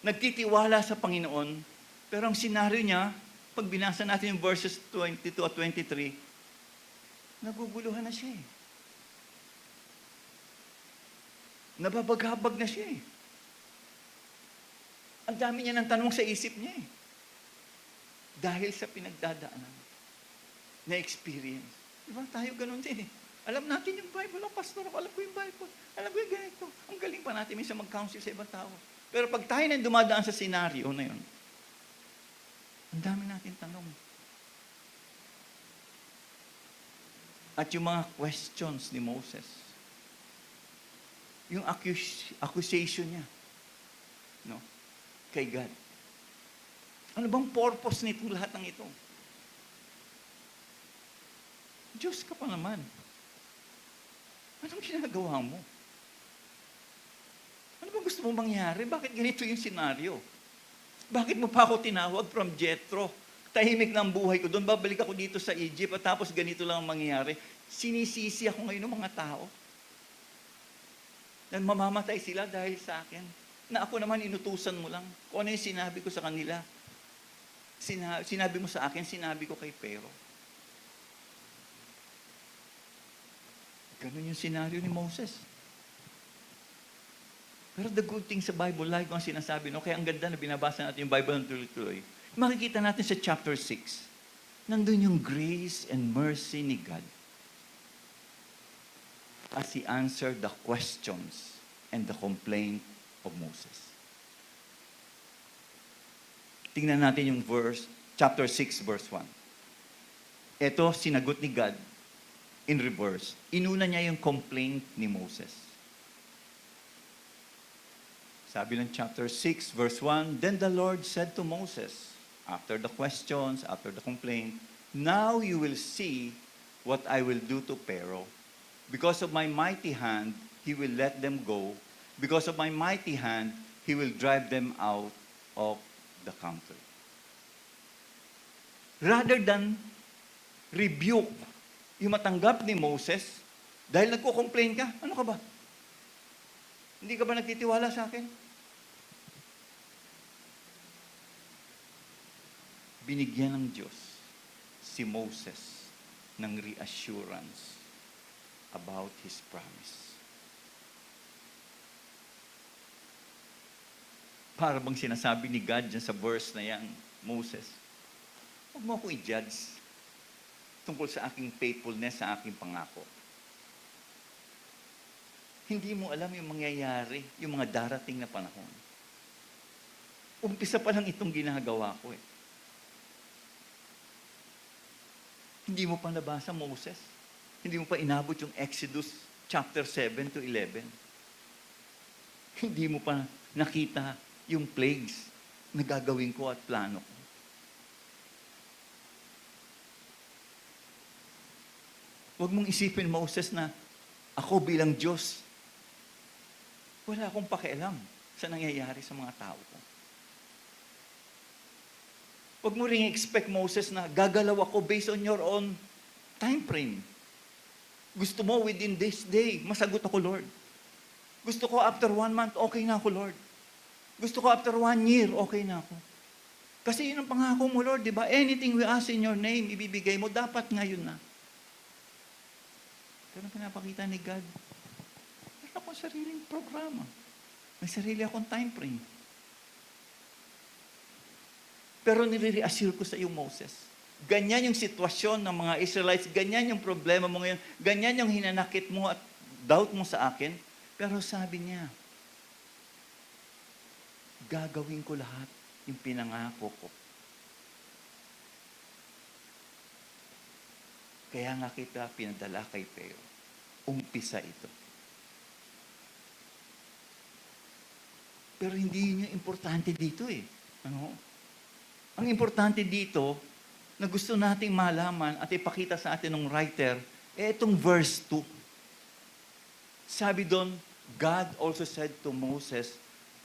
nagtitiwala sa Panginoon, pero ang senaryo niya, pag binasa natin yung verses 22 at 23, naguguluhan na siya eh. Nababaghabag na siya eh. Ang dami niya ng tanong sa isip niya eh. Dahil sa pinagdadaanan na experience. Diba? Tayo ganun din eh. Alam natin yung Bible. Pastor, alam ko yung Bible. Alam ko yung ganito. Ang galing pa natin minsan mag-counsel sa ibang tao. Pero pag tayo na dumadaan sa senaryo na yun, ang dami natin tanong. At yung mga questions ni Moses, yung accusation niya, kay God. Ano bang purpose nitong lahat ng ito? Diyos ka pa naman. Anong ginagawa mo? Ano bang gusto mong mangyari? Bakit ganito yung senaryo? Bakit mo pa ako tinawag from Jethro? Tahimik na ang buhay ko doon. Babalik ako dito sa Egypt at tapos ganito lang ang mangyayari. Sinisisi ako ngayon ng mga tao. Na mamamatay sila dahil sa akin. Na ako naman inutusan mo lang. Kung ano yung sinabi ko sa kanila. Sinabi mo sa akin, sinabi ko kay Pero. Ganun yung senaryo ni Moses. Pero the good thing sa Bible, like ko ang sinasabi, no? Kaya ang ganda na binabasa natin yung Bible ng tuloy-tuloy. Makikita natin sa chapter 6, nandun yung grace and mercy ni God as He answered the questions and the complaint of Moses. Tingnan natin yung chapter 6, verse 1. Ito, sinagot ni God in reverse. Inuna niya yung complaint ni Moses. Sabi ng chapter 6, verse 1, Then the Lord said to Moses, after the questions, after the complaint, Now you will see what I will do to Pharaoh. Because of my mighty hand, he will let them go. Because of my mighty hand, he will drive them out of the country. Rather than rebuke yung matanggap ni Moses, dahil nagko-complain ka, ano ka ba? Hindi ka ba nagtitiwala sa akin? Binigyan ng Diyos si Moses ng reassurance about His promise. Para bang sinasabi ni God dyan sa verse na yan, Moses, huwag mo ako i-judge tungkol sa aking faithfulness, sa aking pangako. Hindi mo alam yung mangyayari, yung mga darating na panahon. Umpisa pa lang itong ginagawa ko eh. Hindi mo pa nabasa, Moses. Hindi mo pa inabot yung Exodus chapter 7 to 11. Hindi mo pa nakita yung plagues na gagawin ko at plano ko. Huwag mong isipin, Moses, na ako bilang Diyos, wala akong pakialam sa nangyayari sa mga tao ko. Huwag mo ring expect, Moses, na gagalaw ako based on your own time frame. Gusto mo within this day, masagot ako, Lord. Gusto ko after 1 month, okay na ako, Lord. Gusto ko after 1 year, okay na ako. Kasi yun ang pangako mo, Lord, di ba? Anything we ask in your name, ibibigay mo, dapat ngayon na. Pero pinapakita ni God, meron akong sariling programa. May sarili akong time frame. Pero nire-reassure ko sa iyo, Moses. Ganyan yung sitwasyon ng mga Israelites, ganyan yung problema mo ngayon, ganyan yung hinanakit mo at doubt mo sa akin. Pero sabi niya, gagawin ko lahat yung pinangako ko. Kaya nga kita pinadala kay Pharaoh. Umpisa ito. Pero hindi yun yung importante dito eh. Ano? Ang importante dito, na gusto nating malaman at ipakita sa atin ng writer, itong verse 2. Sabi doon, God also said to Moses,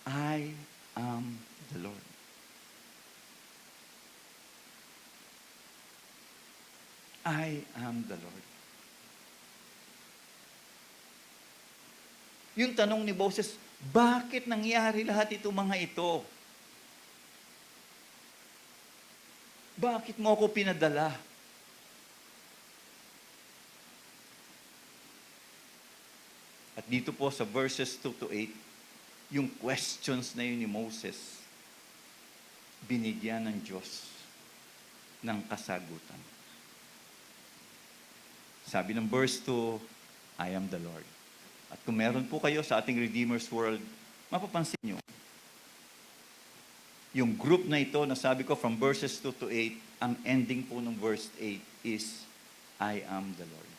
I am the Lord. I am the Lord. Yung tanong ni Moses, bakit nangyari lahat itong mga ito? Bakit mo ako pinadala? At dito po sa verses 2 to 8, yung questions na yun ni Moses, binigyan ng Diyos ng kasagutan. Sabi ng verse 2, I am the Lord. At kung meron po kayo sa ating Redeemer's World, mapapansin nyo, yung group na ito, na sabi ko from verses 2 to 8, ang ending po ng verse 8 is, I am the Lord.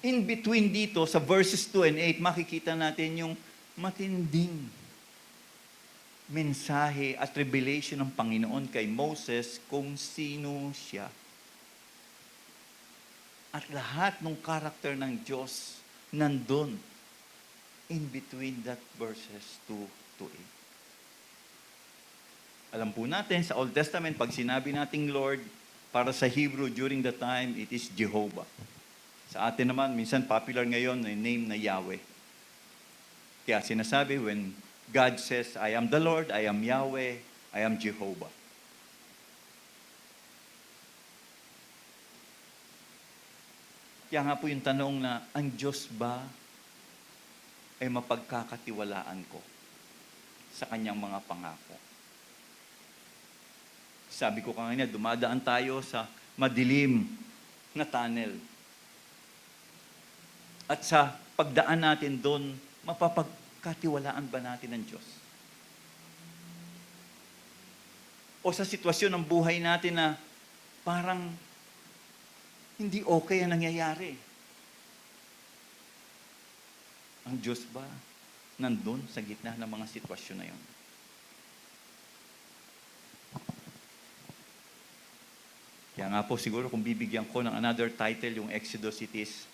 In between dito, sa verses 2 and 8, makikita natin yung matinding mensahe at revelation ng Panginoon kay Moses kung sino siya. At lahat ng karakter ng Diyos nandun in between that verses 2 to 8. Alam po natin, sa Old Testament, pag sinabi nating Lord, para sa Hebrew during the time, it is Jehovah. Sa atin naman, minsan popular ngayon, yung name na Yahweh. Kaya sinasabi, when God says, I am the Lord, I am Yahweh, I am Jehovah. Kaya nga po yung tanong na, ang Diyos ba ay mapagkakatiwalaan ko sa kanyang mga pangako? Sabi ko kanina, dumadaan tayo sa madilim na tunnel. At sa pagdaan natin doon, mapapagkatiwalaan ba natin ng Diyos? O sa sitwasyon ng buhay natin na parang hindi okay ang nangyayari. Ang Diyos ba nandun sa gitna ng mga sitwasyon na yun? Kaya nga po siguro kung bibigyan ko ng another title yung Exodus, it is,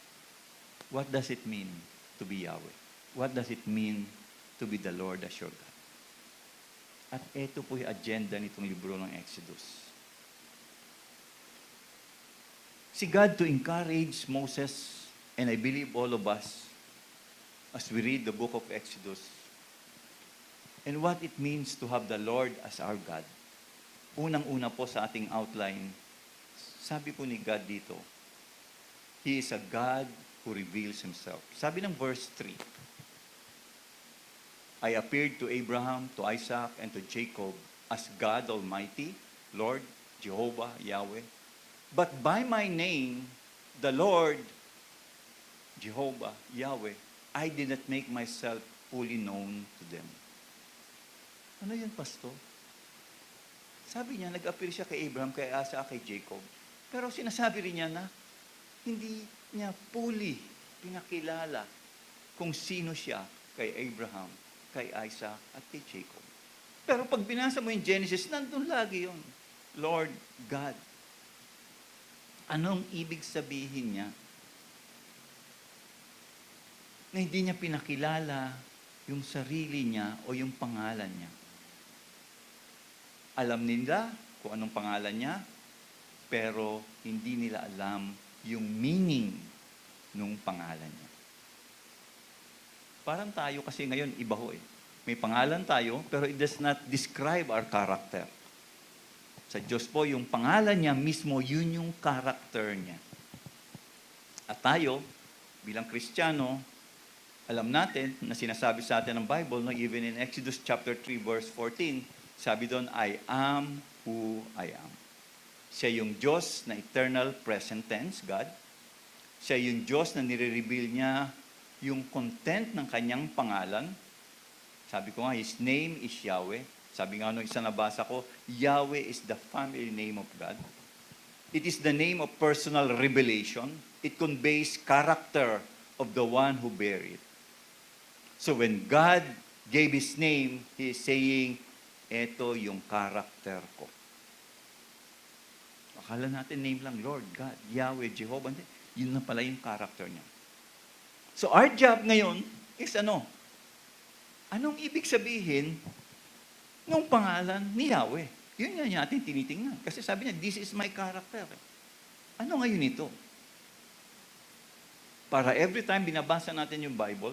what does it mean to be Yahweh? What does it mean to be the Lord as your God? At ito po yung agenda nitong libro ng Exodus. Si God to encourage Moses, and I believe all of us, as we read the book of Exodus, and what it means to have the Lord as our God. Unang-una po sa ating outline, sabi po ni God dito, He is a God who reveals Himself. Sabi ng verse 3, I appeared to Abraham, to Isaac, and to Jacob as God Almighty, Lord, Jehovah, Yahweh. But by my name, the Lord, Jehovah, Yahweh, I did not make myself fully known to them. Ano yun, Pastor? Sabi niya, nag-appear siya kay Abraham, kay Isaac, kay Jacob. Pero sinasabi rin niya na hindi niya fully pinakilala kung sino siya kay Abraham, kay Isaac, at kay Jacob. Pero pag binasa mo yung Genesis, nandun lagi yun. Lord God. Anong ibig sabihin niya? Na hindi niya pinakilala yung sarili niya o yung pangalan niya. Alam nila kung anong pangalan niya, pero hindi nila alam yung meaning nung pangalan niya. Parang tayo kasi ngayon, iba ho eh. May pangalan tayo, pero it does not describe our character. Sa Diyos po, yung pangalan niya mismo, yun yung character niya. At tayo, bilang Kristiyano, alam natin na sinasabi sa atin ng Bible, no, even in Exodus chapter 3, verse 14, sabi doon, I am who I am. Siya yung Diyos na eternal present tense, God. Siya yung Diyos na nire-reveal niya yung content ng kanyang pangalan. Sabi ko nga, His name is Yahweh. Sabi nga nung isa nabasa ko, Yahweh is the family name of God. It is the name of personal revelation. It conveys character of the one who bear it. So when God gave His name, He is saying, eto yung character ko. Akala natin name lang, Lord, God, Yahweh, Jehovah. Yun na pala yung character niya. So our job ngayon is ano? Anong ibig sabihin ng pangalan ni Yahweh? Yun nga natin tinitingnan. Kasi sabi niya, this is my character. Ano ngayon ito? Para every time binabasa natin yung Bible,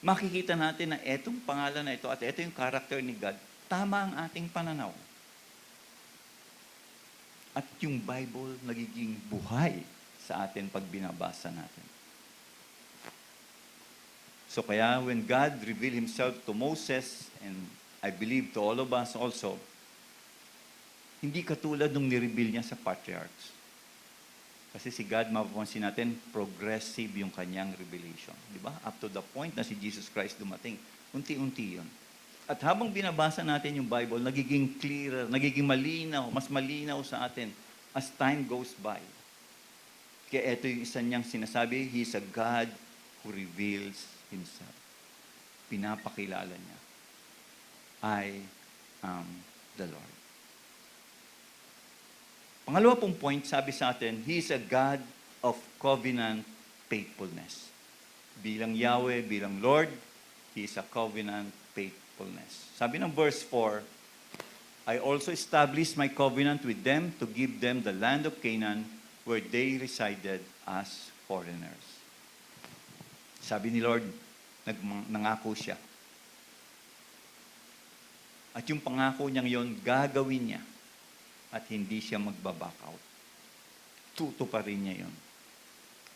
makikita natin na etong pangalan na ito at ito yung character ni God, tama ang ating pananaw. At yung Bible nagiging buhay sa atin pag binabasa natin. So kaya when God revealed Himself to Moses, and I believe to all of us also, hindi katulad nung nireveal niya sa patriarchs. Kasi si God, mapapansin natin, progressive yung kanyang revelation. Di ba? Up to the point na si Jesus Christ dumating. Unti-unti yun. At habang binabasa natin yung Bible, nagiging clearer, nagiging malinaw, mas malinaw sa atin as time goes by. Kaya ito yung isa niyang sinasabi, He is a God who reveals Himself. Pinapakilala niya. I am the Lord. Pangalawa pong point, sabi sa atin, He is a God of covenant faithfulness. Bilang Yahweh, bilang Lord, He is a covenant faithfulness. Sabi ng verse 4, I also established my covenant with them to give them the land of Canaan where they resided as foreigners. Sabi ni Lord, nangako siya. At yung pangako niyang yon, gagawin niya. At hindi siya magbaback out. Tutuparin niya yon.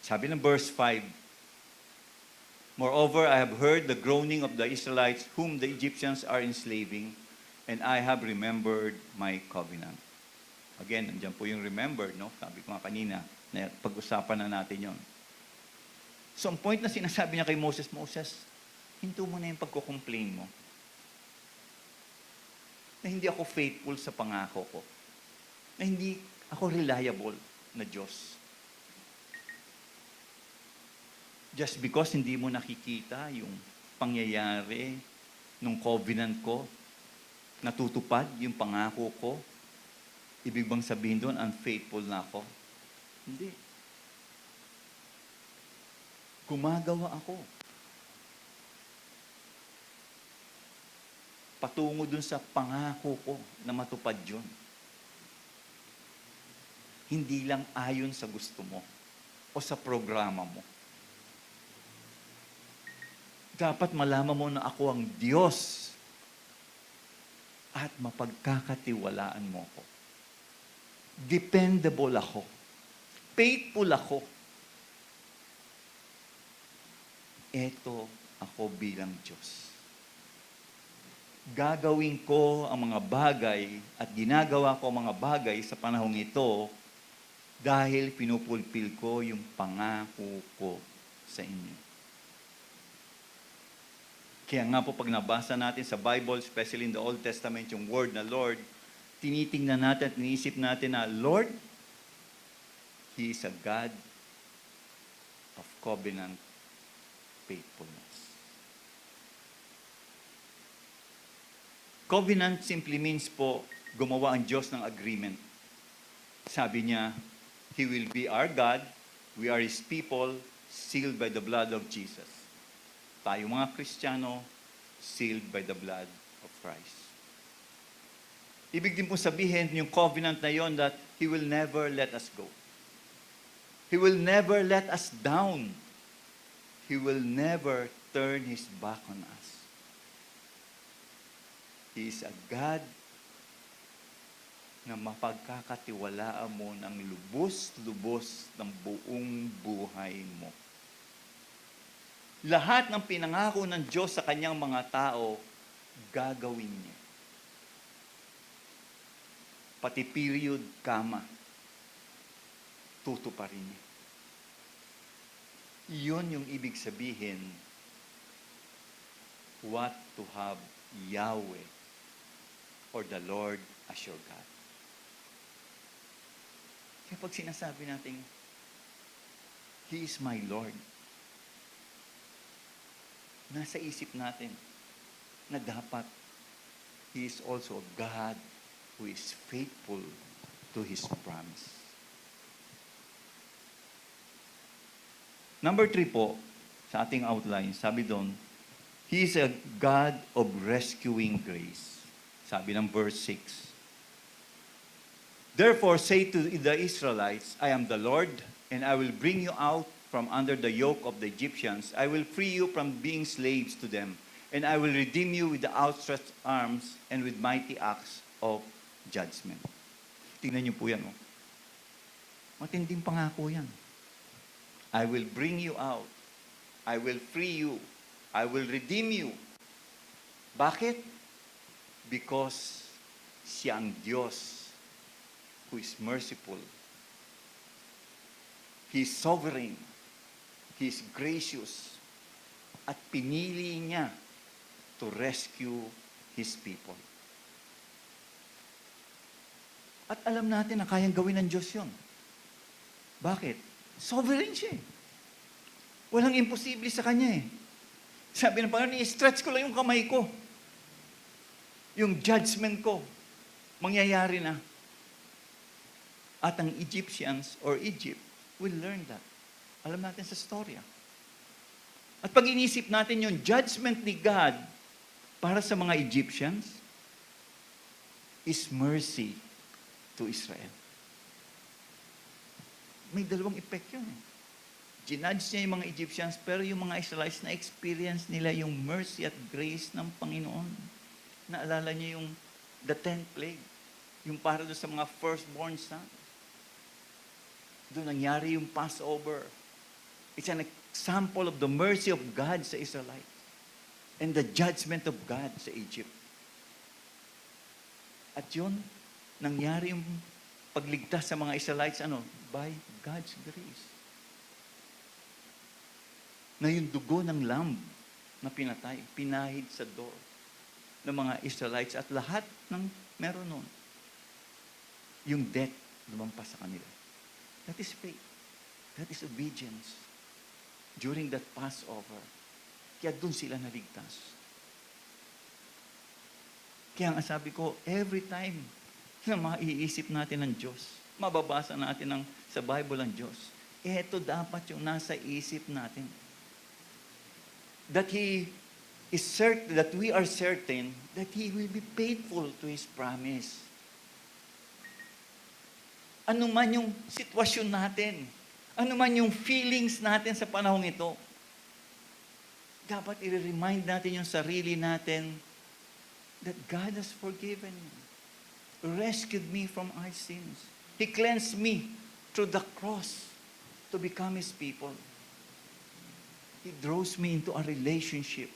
Sabi ng verse 5, Moreover, I have heard the groaning of the Israelites whom the Egyptians are enslaving, and I have remembered my covenant. Again, nandiyan po yung remembered, no? Sabi ko nga kanina, na pag-usapan na natin yon. So, ang point na sinasabi niya kay Moses, Moses, hinto mo na yung pagko-complain mo. Na hindi ako faithful sa pangako ko. Na hindi ako reliable na Diyos. Just because hindi mo nakikita yung pangyayari ng covenant ko, natutupad yung pangako ko, ibig bang sabihin doon, unfaithful na ako? Hindi. Gumagawa ako. Patungo dun sa pangako ko na matupad yun. Hindi lang ayon sa gusto mo o sa programa mo. Dapat malaman mo na ako ang Diyos at mapagkakatiwalaan mo ako. Dependable ako. Faithful ako. Eto ako bilang Diyos. Gagawin ko ang mga bagay at ginagawa ko ang mga bagay sa panahong ito dahil pinupulpil ko yung pangako ko sa inyo. Kaya nga po pag nabasa natin sa Bible, especially in the Old Testament, yung word na Lord, tinitingnan natin at iniisip natin na, Lord, He is a God of covenant faithfulness. Covenant simply means po, gumawa ang Diyos ng agreement. Sabi niya, He will be our God, we are His people, sealed by the blood of Jesus. Tayo mga Kristiyano, sealed by the blood of Christ. Ibig din po sabihin, yung covenant na yon that He will never let us go. He will never let us down. He will never turn His back on us. He is a God na mapagkakatiwalaan mo ng lubos-lubos ng buong buhay mo. Lahat ng pinangako ng Diyos sa kanyang mga tao, gagawin niya. Pati period, kama, tutuparin niya. Iyon yung ibig sabihin, what to have Yahweh or the Lord as your God. Kaya pag sinasabi natin, He is my Lord, nasa isip natin na dapat He is also a God who is faithful to His promise. Number 3 po, sa ating outline, sabi doon, He is a God of rescuing grace. Sabi ng verse 6. Therefore say to the Israelites, I am the Lord, and I will bring you out from under the yoke of the Egyptians. I will free you from being slaves to them, and I will redeem you with the outstretched arms and with mighty acts of judgment. Tingnan niyo po yan. Oh. Matinding pangako yan. I will bring you out. I will free you. I will redeem you. Bakit? Because siya ang Diyos who is merciful. He is sovereign. He is gracious. At pinili niya to rescue His people. At alam natin na kayang gawin ng Diyos yun. Bakit? Sovereign siya eh. Walang imposible sa Kanya eh. Sabi ng Panginoon, i-stretch ko lang yung kamay ko. Yung judgment ko, mangyayari na. At ang Egyptians or Egypt will learn that. Alam natin sa storya. At pag inisip natin yung judgment ni God para sa mga Egyptians is mercy to Israel. May dalawang effect yun. Ginudge niya yung mga Egyptians, pero yung mga Israelites na-experience nila yung mercy at grace ng Panginoon. Naalala niyo yung the 10th plague, yung para doon sa mga firstborn son. Doon nangyari yung Passover. It's an example of the mercy of God sa Israelites and the judgment of God sa Egypt. At yun, nangyari yung pagligtas sa mga Israelites, by God's grace. Na yung dugo ng lamb na pinatay, pinahid sa door ng mga Israelites at lahat ng meron nun. Yung death, lumampas sa kanila. That is faith. That is obedience. During that Passover, kaya doon sila naligtas. Kaya nga sabi ko, every time na maiisip natin ng Diyos, mababasa natin sa Bible ang Diyos, ito dapat yung nasa isip natin. That He is certain, that we are certain that He will be faithful to His promise. Ano man yung sitwasyon natin, ano man yung feelings natin sa panahong ito, dapat i-remind natin yung sarili natin that God has forgiven me, rescued me from our sins. He cleansed me through the cross to become His people. He draws me into a relationship.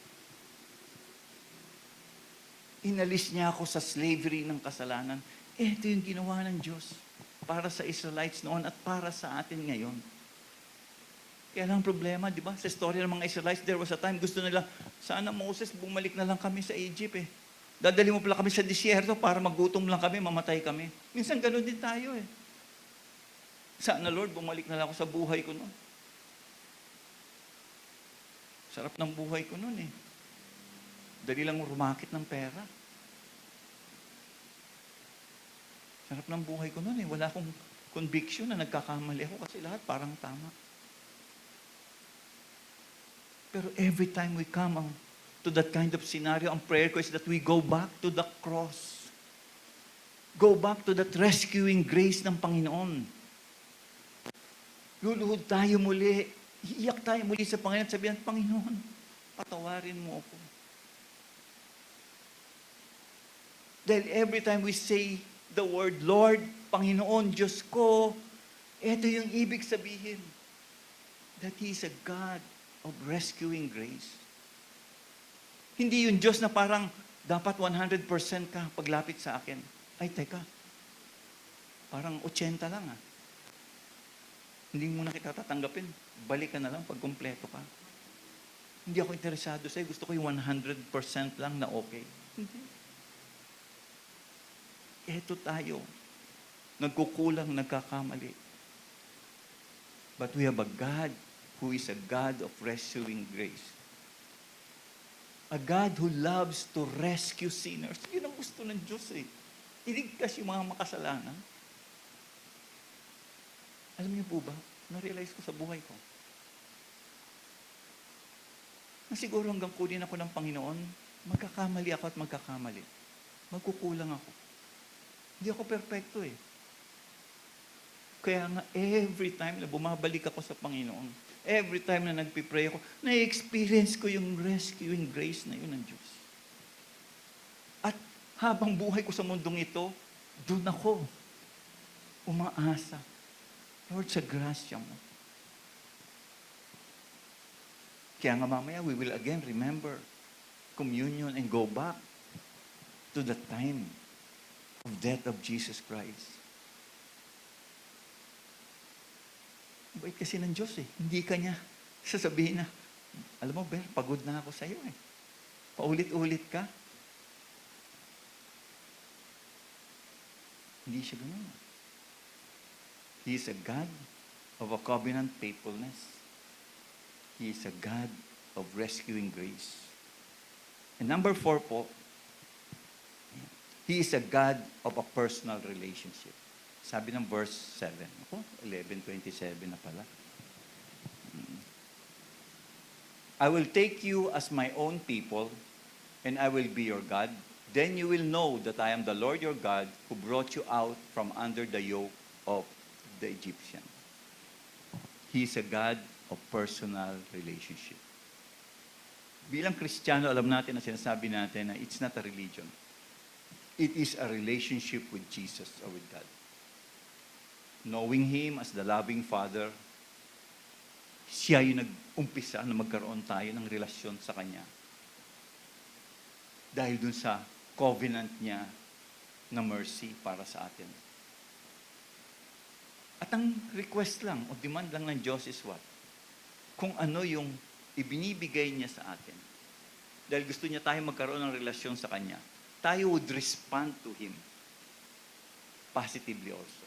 Inalis niya ako sa slavery ng kasalanan. Ito yung ginawa ng Diyos para sa Israelites noon at para sa atin ngayon. Kaya lang problema, di ba? Sa story ng mga Israelites, there was a time, gusto nila, sana Moses, bumalik na lang kami sa Egypt eh. Dadali mo pala kami sa disyerto para magutom lang kami, mamatay kami. Minsan ganun din tayo eh. Sana Lord, bumalik na lang ako sa buhay ko noon. Sarap ng buhay ko noon eh. Dali lang rumakit ng pera. Sarap ng buhay ko noon eh. Wala akong conviction na nagkakamali ako kasi lahat parang tama. Pero every time we come to that kind of scenario, ang prayer ko is that we go back to the cross. Go back to that rescuing grace ng Panginoon. Luluhod tayo muli. Iiyak tayo muli sa Panginoon. Sabihan, Panginoon, patawarin mo ako. Dahil every time we say the word, Lord, Panginoon, Diyos ko, ito yung ibig sabihin. That He is a God of rescuing grace. Hindi yung Diyos na parang dapat 100% ka paglapit sa akin. Ay, teka. Parang 80 lang ah. Hindi mo na kita tatanggapin. Balik ka na lang pag kumpleto ka. Hindi ako interesado sa'yo. Gusto ko yung 100% lang na okay. Hindi. Eto tayo. Nagkukulang, nagkakamali. But we have a God who is a God of rescuing grace. A God who loves to rescue sinners. Yun ang gusto ng Diyos eh. Iligtas yung mga makasalanan. Alam niyo po ba, na-realize ko sa buhay ko, na siguro hanggang kunin ako ng Panginoon, magkakamali ako at magkakamali. Magkukulang ako. Hindi ako perfecto eh. Kaya nga, every time na bumabalik ako sa Panginoon, every time na nagpipray ako, na-experience ko yung rescuing grace na yun ng Diyos. At habang buhay ko sa mundong ito, doon ako umaasa. Lord, sa grasya mo. Kaya nga mamaya, we will again remember communion and go back to the time of death of Jesus Christ. Bait kasi ng Diyos eh. Hindi ka niya sasabihin na, alam mo, Ber, pagod na ako sa iyo eh. Paulit-ulit ka. Hindi siya ganun. He is a God of a covenant faithfulness. He is a God of rescuing grace. And number 4 po, He is a God of a personal relationship. Sabi ng verse 7. Ako, 11:27 na pala. I will take you as my own people, and I will be your God. Then you will know that I am the Lord your God who brought you out from under the yoke of the Egyptian. He is a God of personal relationship. Bilang Kristiyano, alam natin na sinasabi natin na it's not a religion. It is a relationship with Jesus or with God. Knowing Him as the loving Father, Siya yung nag-umpisa na magkaroon tayo ng relasyon sa Kanya. Dahil dun sa covenant niya na mercy para sa atin. At ang request lang o demand lang ng Diyos is what? Kung ano yung ibinibigay niya sa atin. Dahil gusto niya tayo magkaroon ng relasyon sa Kanya. Tayo would respond to Him positively also.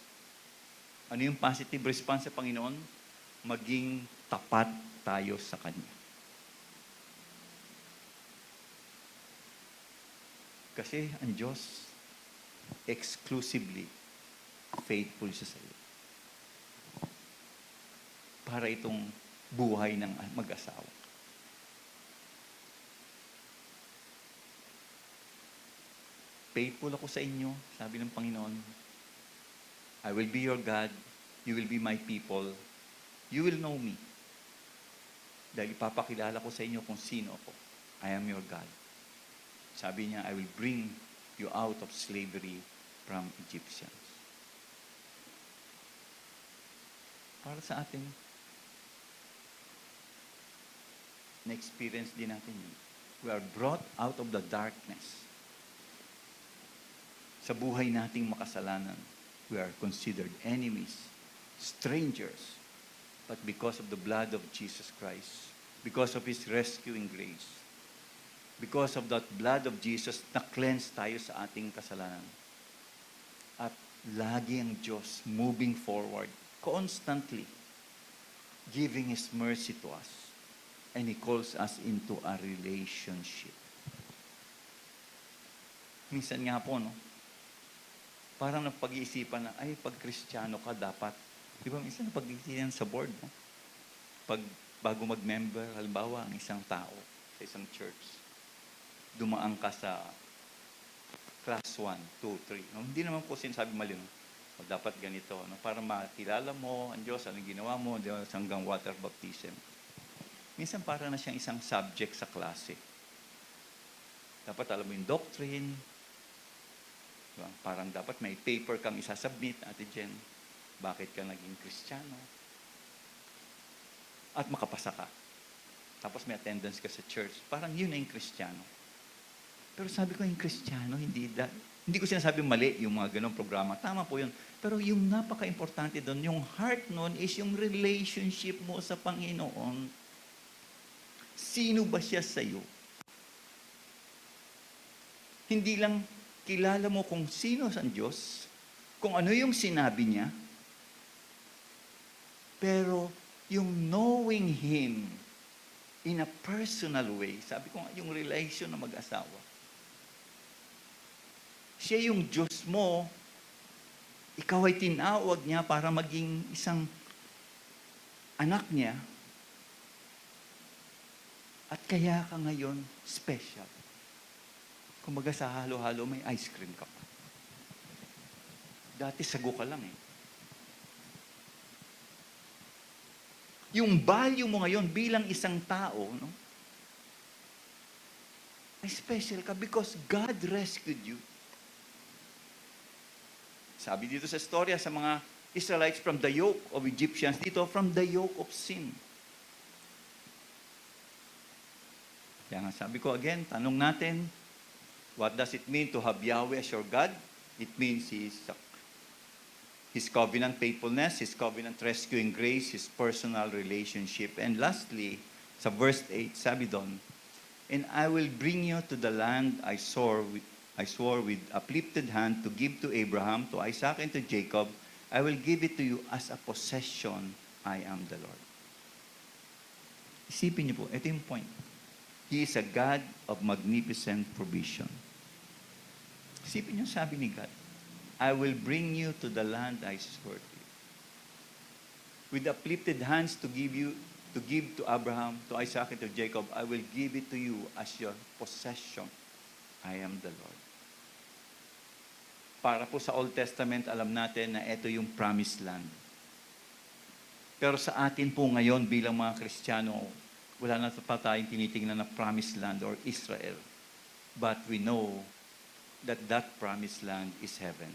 Ano yung positive response sa Panginoon? Maging tapat tayo sa Kanya. Kasi ang Diyos, exclusively faithful siya sa iyo. Para itong buhay ng mag-asawa. Faithful ako sa inyo, sabi ng Panginoon. I will be your God, you will be my people, you will know me. Dahil ipapakilala ko sa inyo kung sino ako. I am your God. Sabi niya, I will bring you out of slavery from Egyptians. Para sa atin, na-experience din natin yun. We are brought out of the darkness. Sa buhay nating makasalanan, we are considered enemies, strangers. But because of the blood of Jesus Christ, because of His rescuing grace, because of that blood of Jesus, na-cleanse tayo sa ating kasalanan. At lagi ang Diyos moving forward, constantly, giving His mercy to us. And He calls us into a relationship. Minsan nga po, no? Parang napag-iisipan na, ay, pag Kristiyano ka, dapat, di ba, minsan napag-iisipan sa board, no? Pag bago mag-member, halimbawa, ang isang tao sa isang church, dumaan ka sa class 1, 2, 3. No? Hindi naman po sinasabi mali, no? O, dapat ganito, no? Para makilala mo ang Diyos, anong ginawa mo, Diyos, hanggang water baptism. Minsan parang na siyang isang subject sa klase. Dapat alam mo yung doctrine, diba? Parang dapat may paper kang isasubmit, Ate Jen. Bakit ka naging Kristiyano? At makapasa ka. Tapos may attendance ka sa church. Parang yun na yung Kristiyano. Pero sabi ko, yung Kristiyano, hindi ko sinasabi mali yung mga ganong programa. Tama po yun. Pero yung napaka-importante doon, yung heart noon is yung relationship mo sa Panginoon. Sino ba siya sa'yo? Hindi lang kilala mo kung sino ang Diyos, kung ano yung sinabi niya, pero yung knowing Him in a personal way, sabi ko nga, yung relation na mag-asawa. Siya yung Diyos mo, ikaw ay tinawag niya para maging isang anak niya, at kaya ka ngayon special. Kumbaga sa halo-halo, may ice cream ka pa. Dati sago ka lang eh. Yung value mo ngayon bilang isang tao, no? Ay special ka because God rescued you. Sabi dito sa storya sa mga Israelites from the yoke of Egyptians, dito from the yoke of sin. Kaya nga sabi ko again, tanong natin, what does it mean to have Yahweh as your God? It means His covenant faithfulness, His covenant rescuing grace, His personal relationship. And lastly, sa verse 8, sabi doon, and I will bring you to the land I swore with uplifted hand to give to Abraham, to Isaac, and to Jacob. I will give it to you as a possession. I am the Lord. Isipin niyo po, ito yung point. He is a God of magnificent provision. Isipin niyo, sabi ni God, I will bring you to the land I swore to you. With uplifted hands to give to Abraham, to Isaac, and to Jacob, I will give it to you as your possession. I am the Lord. Para po sa Old Testament, alam natin na ito yung promised land. Pero sa atin po ngayon bilang mga Kristiyano, wala na pa tayong tinitingnan na promised land or Israel. But we know that that promised land is heaven.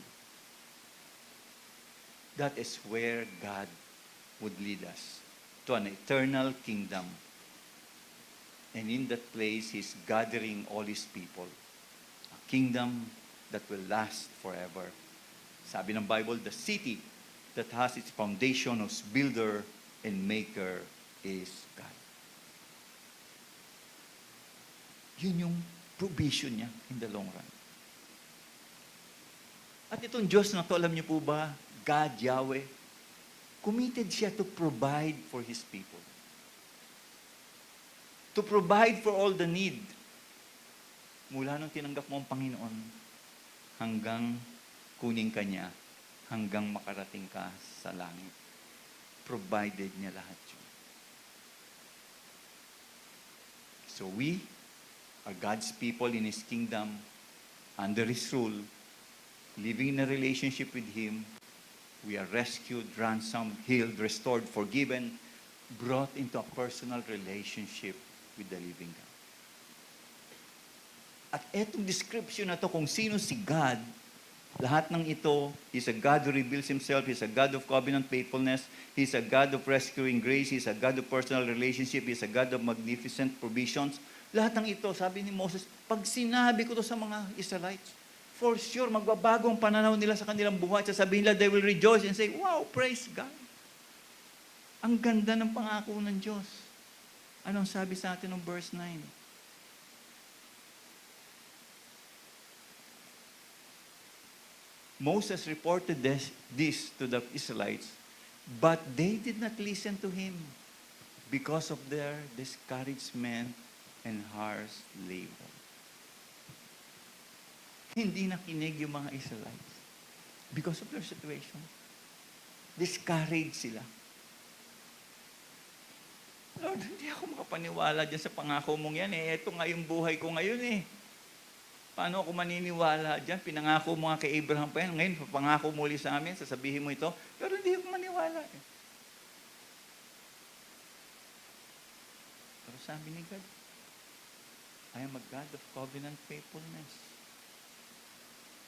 That is where God would lead us. to an eternal kingdom. And in that place, He's gathering all His people. A kingdom that will last forever. Sabi ng Bible, the city that has its foundation, whose builder and maker is God. Yun yung provision niya in the long run. At itong Diyos na to, alam niyo po ba, God, Yahweh, committed siya to provide for His people. To provide for all the need. Mula nung tinanggap mo ang Panginoon, hanggang kunin ka niya, hanggang makarating ka sa langit. Provided niya lahat yun. So we are God's people in His kingdom, under His rule, living in a relationship with Him. We are rescued, ransomed, healed, restored, forgiven, brought into a personal relationship with the living God. At etong description na to kung sino si God, lahat ng ito, He's a God who reveals Himself, He's a God of covenant faithfulness, He's a God of rescuing grace, He's a God of personal relationship, He's a God of magnificent provisions. Lahat ng ito, sabi ni Moses, pag sinabi ko to sa mga Israelites, for sure, magbabago ang pananaw nila sa kanilang buhay. Sasabihin nila, they will rejoice and say, wow, praise God. Ang ganda ng pangako ng Diyos. Anong sabi sa atin ng verse 9? Moses reported this to the Israelites, but they did not listen to him because of their discouragement and harsh labor. Hindi nakinig yung mga Israelites because of their situation. Discouraged sila. Lord, hindi ako makapaniwala dyan sa pangako mong yan eh. Ito nga yung buhay ko ngayon eh. Paano ako maniniwala dyan? Pinangako mo nga kay Abraham pa yan. Ngayon, pangako muli sa amin, sasabihin mo ito. Pero hindi ako maniwala eh. Pero sabi ni God, I am a God of covenant faithfulness.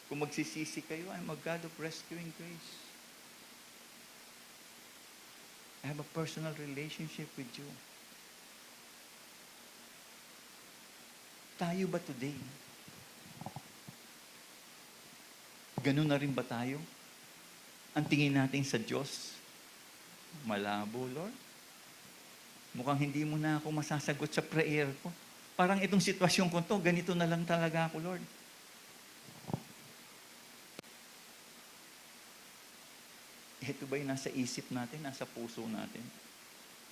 Kung magsisisi kayo, I am a God of rescuing grace. I have a personal relationship with you. Tayo ba today? Ganun na rin ba tayo? Ang tingin natin sa Diyos, malabo, Lord. Mukhang hindi mo na ako masasagot sa prayer ko. Parang itong sitwasyon ko to, ganito na lang talaga ako, Lord. Ito ba yung nasa isip natin, nasa puso natin?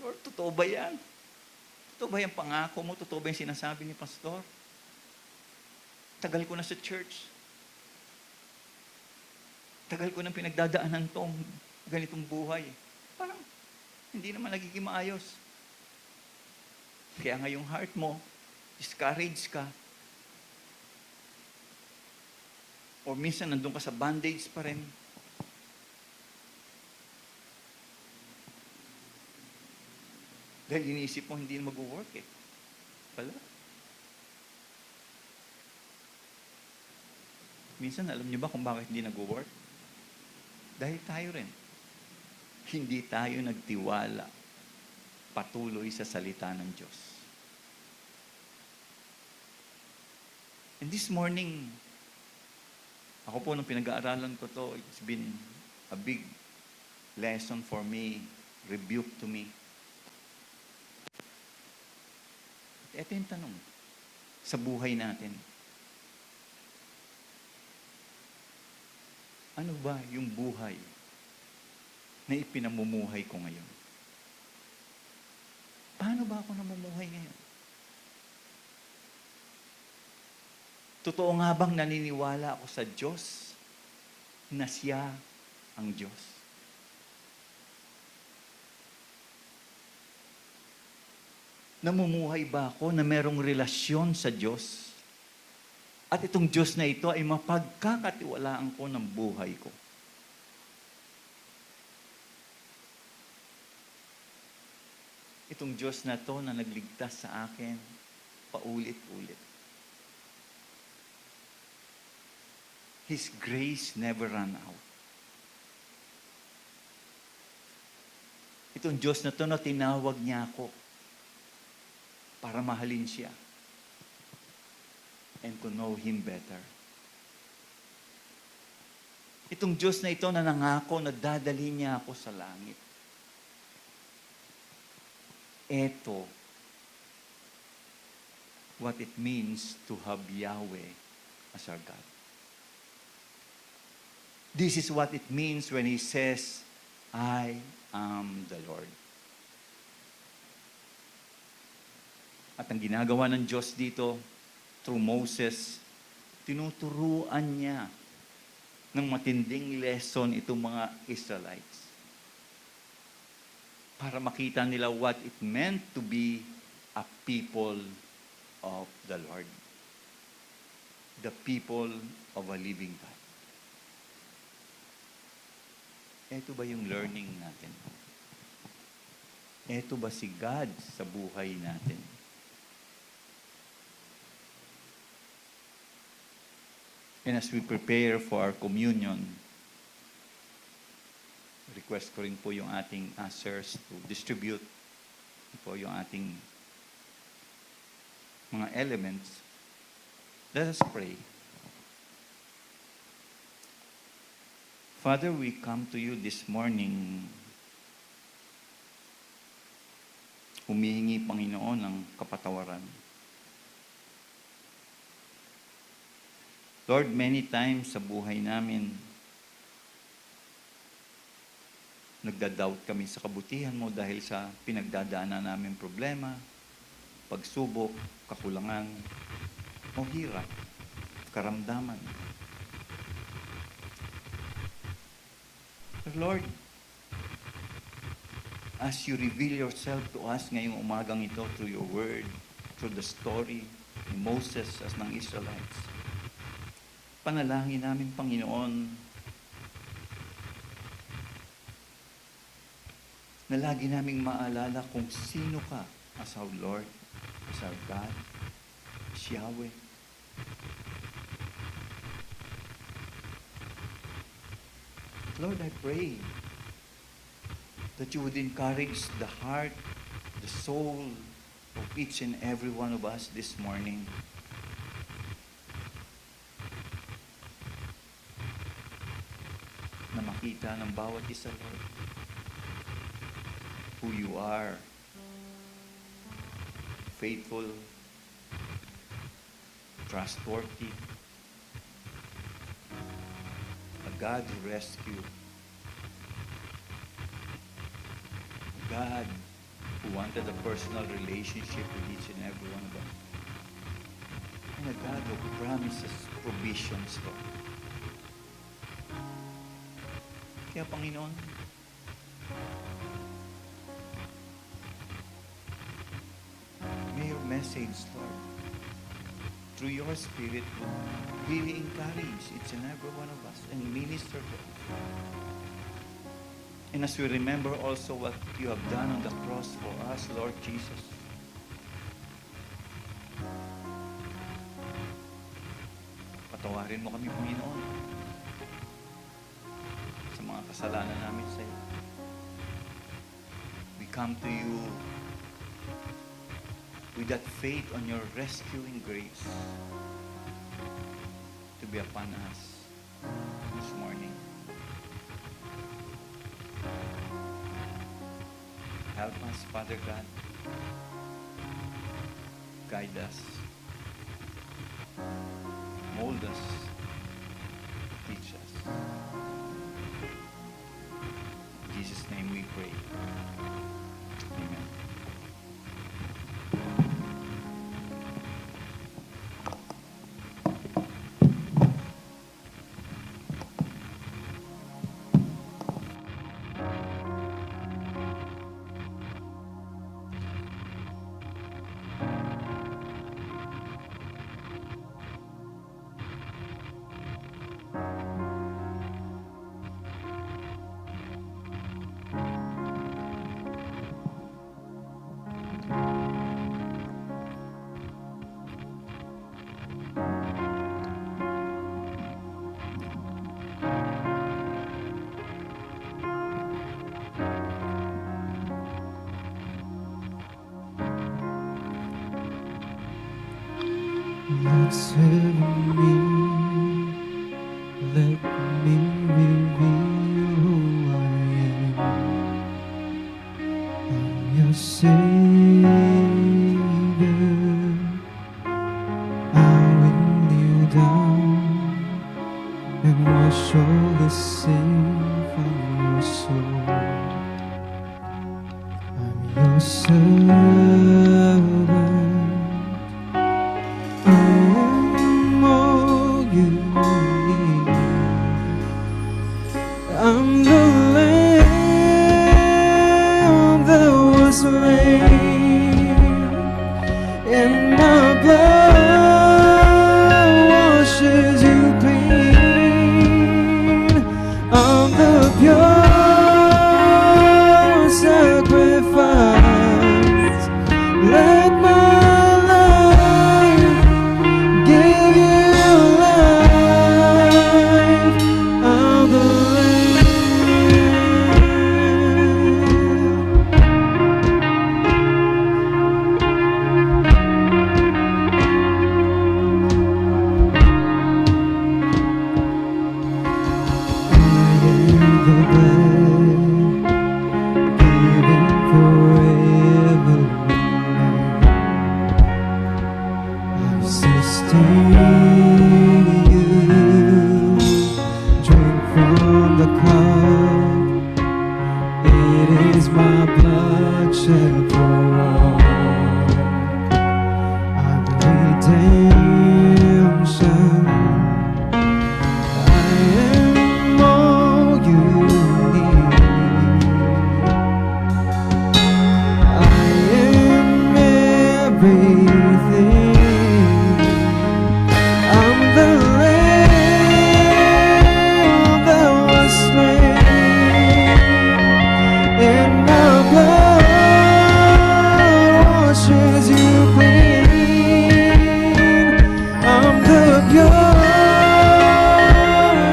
Lord, totoo ba yan? Totoo ba yung pangako mo? Totoo ba yung sinasabi ni Pastor? Tagal ko na sa church. Tagal ko nang pinagdadaanan tong ganitong buhay. Parang hindi naman nagiging maayos. Kaya nga yung heart mo, discouraged ka. O minsan nandun ka sa bandage pa rin. Dahil iniisip mo, hindi na mag-work eh. Wala. Minsan, alam niyo ba kung bakit hindi nag-work? Dahil tayo rin. Hindi tayo nagtiwala patuloy sa salita ng Diyos. And this morning, ako po nung pinag-aaralan ko to, it's been a big lesson for me, rebuke to me. Ito yung tanong sa buhay natin. Ano ba yung buhay na ipinamumuhay ko ngayon? Paano ba ako namumuhay ngayon? Totoo nga bang naniniwala ako sa Diyos na siya ang Diyos? Namumuhay ba ako na merong relasyon sa Diyos? At itong Diyos na ito ay mapagkakatiwalaan ko ng buhay ko. Itong Diyos na to na nagligtas sa akin paulit-ulit. His grace never ran out. Itong Diyos na to na tinawag niya ako para mahalin siya and to know Him better. Itong Diyos na ito na nangako na dadalhin niya ako sa langit. Ito, what it means to have Yahweh as our God. This is what it means when He says, I am the Lord. At ang ginagawa ng Diyos dito, through Moses, tinuturuan niya ng matinding lesson itong mga Israelites. Para makita nila what it meant to be a people of the Lord. The people of a living God. Ito ba yung learning natin? Ito ba si God sa buhay natin? And as we prepare for our communion, request ko rin po yung ating ushers to distribute po yung ating mga elements. Let us pray. Father, we come to you this morning, humihingi, Panginoon, ng kapatawaran. Lord, many times sa buhay namin, nagda-doubt kami sa kabutihan mo dahil sa pinagdadaanan namin problema, pagsubok, kakulangan, o hirap, karamdaman. But Lord, as you reveal yourself to us ngayong umagang ito through your word, through the story ni Moses as ng Israelites, panalangin namin, Panginoon, na lagi naming maalala kung sino ka as our Lord, as our God, as Yahweh. Lord, I pray that you would encourage the heart, the soul of each and every one of us this morning. Na makita ng bawat isa, Lord, who you are, faithful, trustworthy, a God who rescued, a God who wanted a personal relationship with each and every one of us, and a God who promises provisions, Lord. Kaya, Panginoon, may your message, Lord, through your Spirit, really encourage each and every one of us and minister to us. And as we remember also what you have done on the cross for us, Lord Jesus, patawarin mo kami, Panginoon, sa mga kasalanan namin sa iyo. We come to you with that faith on your rescuing grace to be upon us this morning. Help us, Father God. Guide us. Mold us. Teach us. In Jesus' name we pray. Amen. Christ in me, let me reveal who I am. I'm your Savior. I will kneel down and wash all the sin from your soul. I'm your servant. I am all you need. I'm the lamb that was slain, and my blood washes you clean. I'm the pure sacrifice. Let my life give you life. I'm the Lamb. I am the bread given forever. I sustain you. Drink from the cup. It is my blood shed for all. I'm redemption. I am all you need. I am everything. I'm the lamb that was slain, and my blood washes you clean. I'm the pure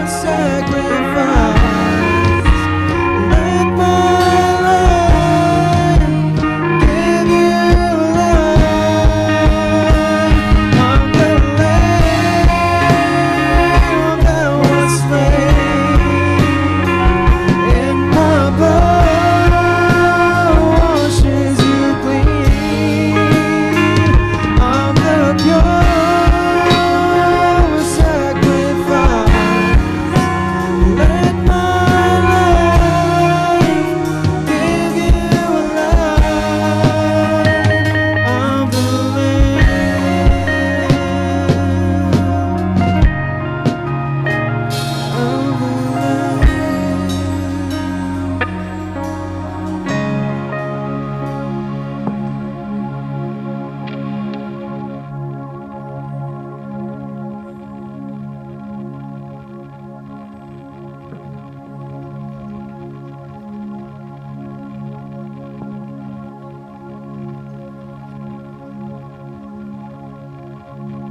sacrifice. Let my life give you life. I'm the lamb that was slain, and my blood washes you clean. I'm the pure sacrifice. Let my life give you life. I'm the Lamb. I'm the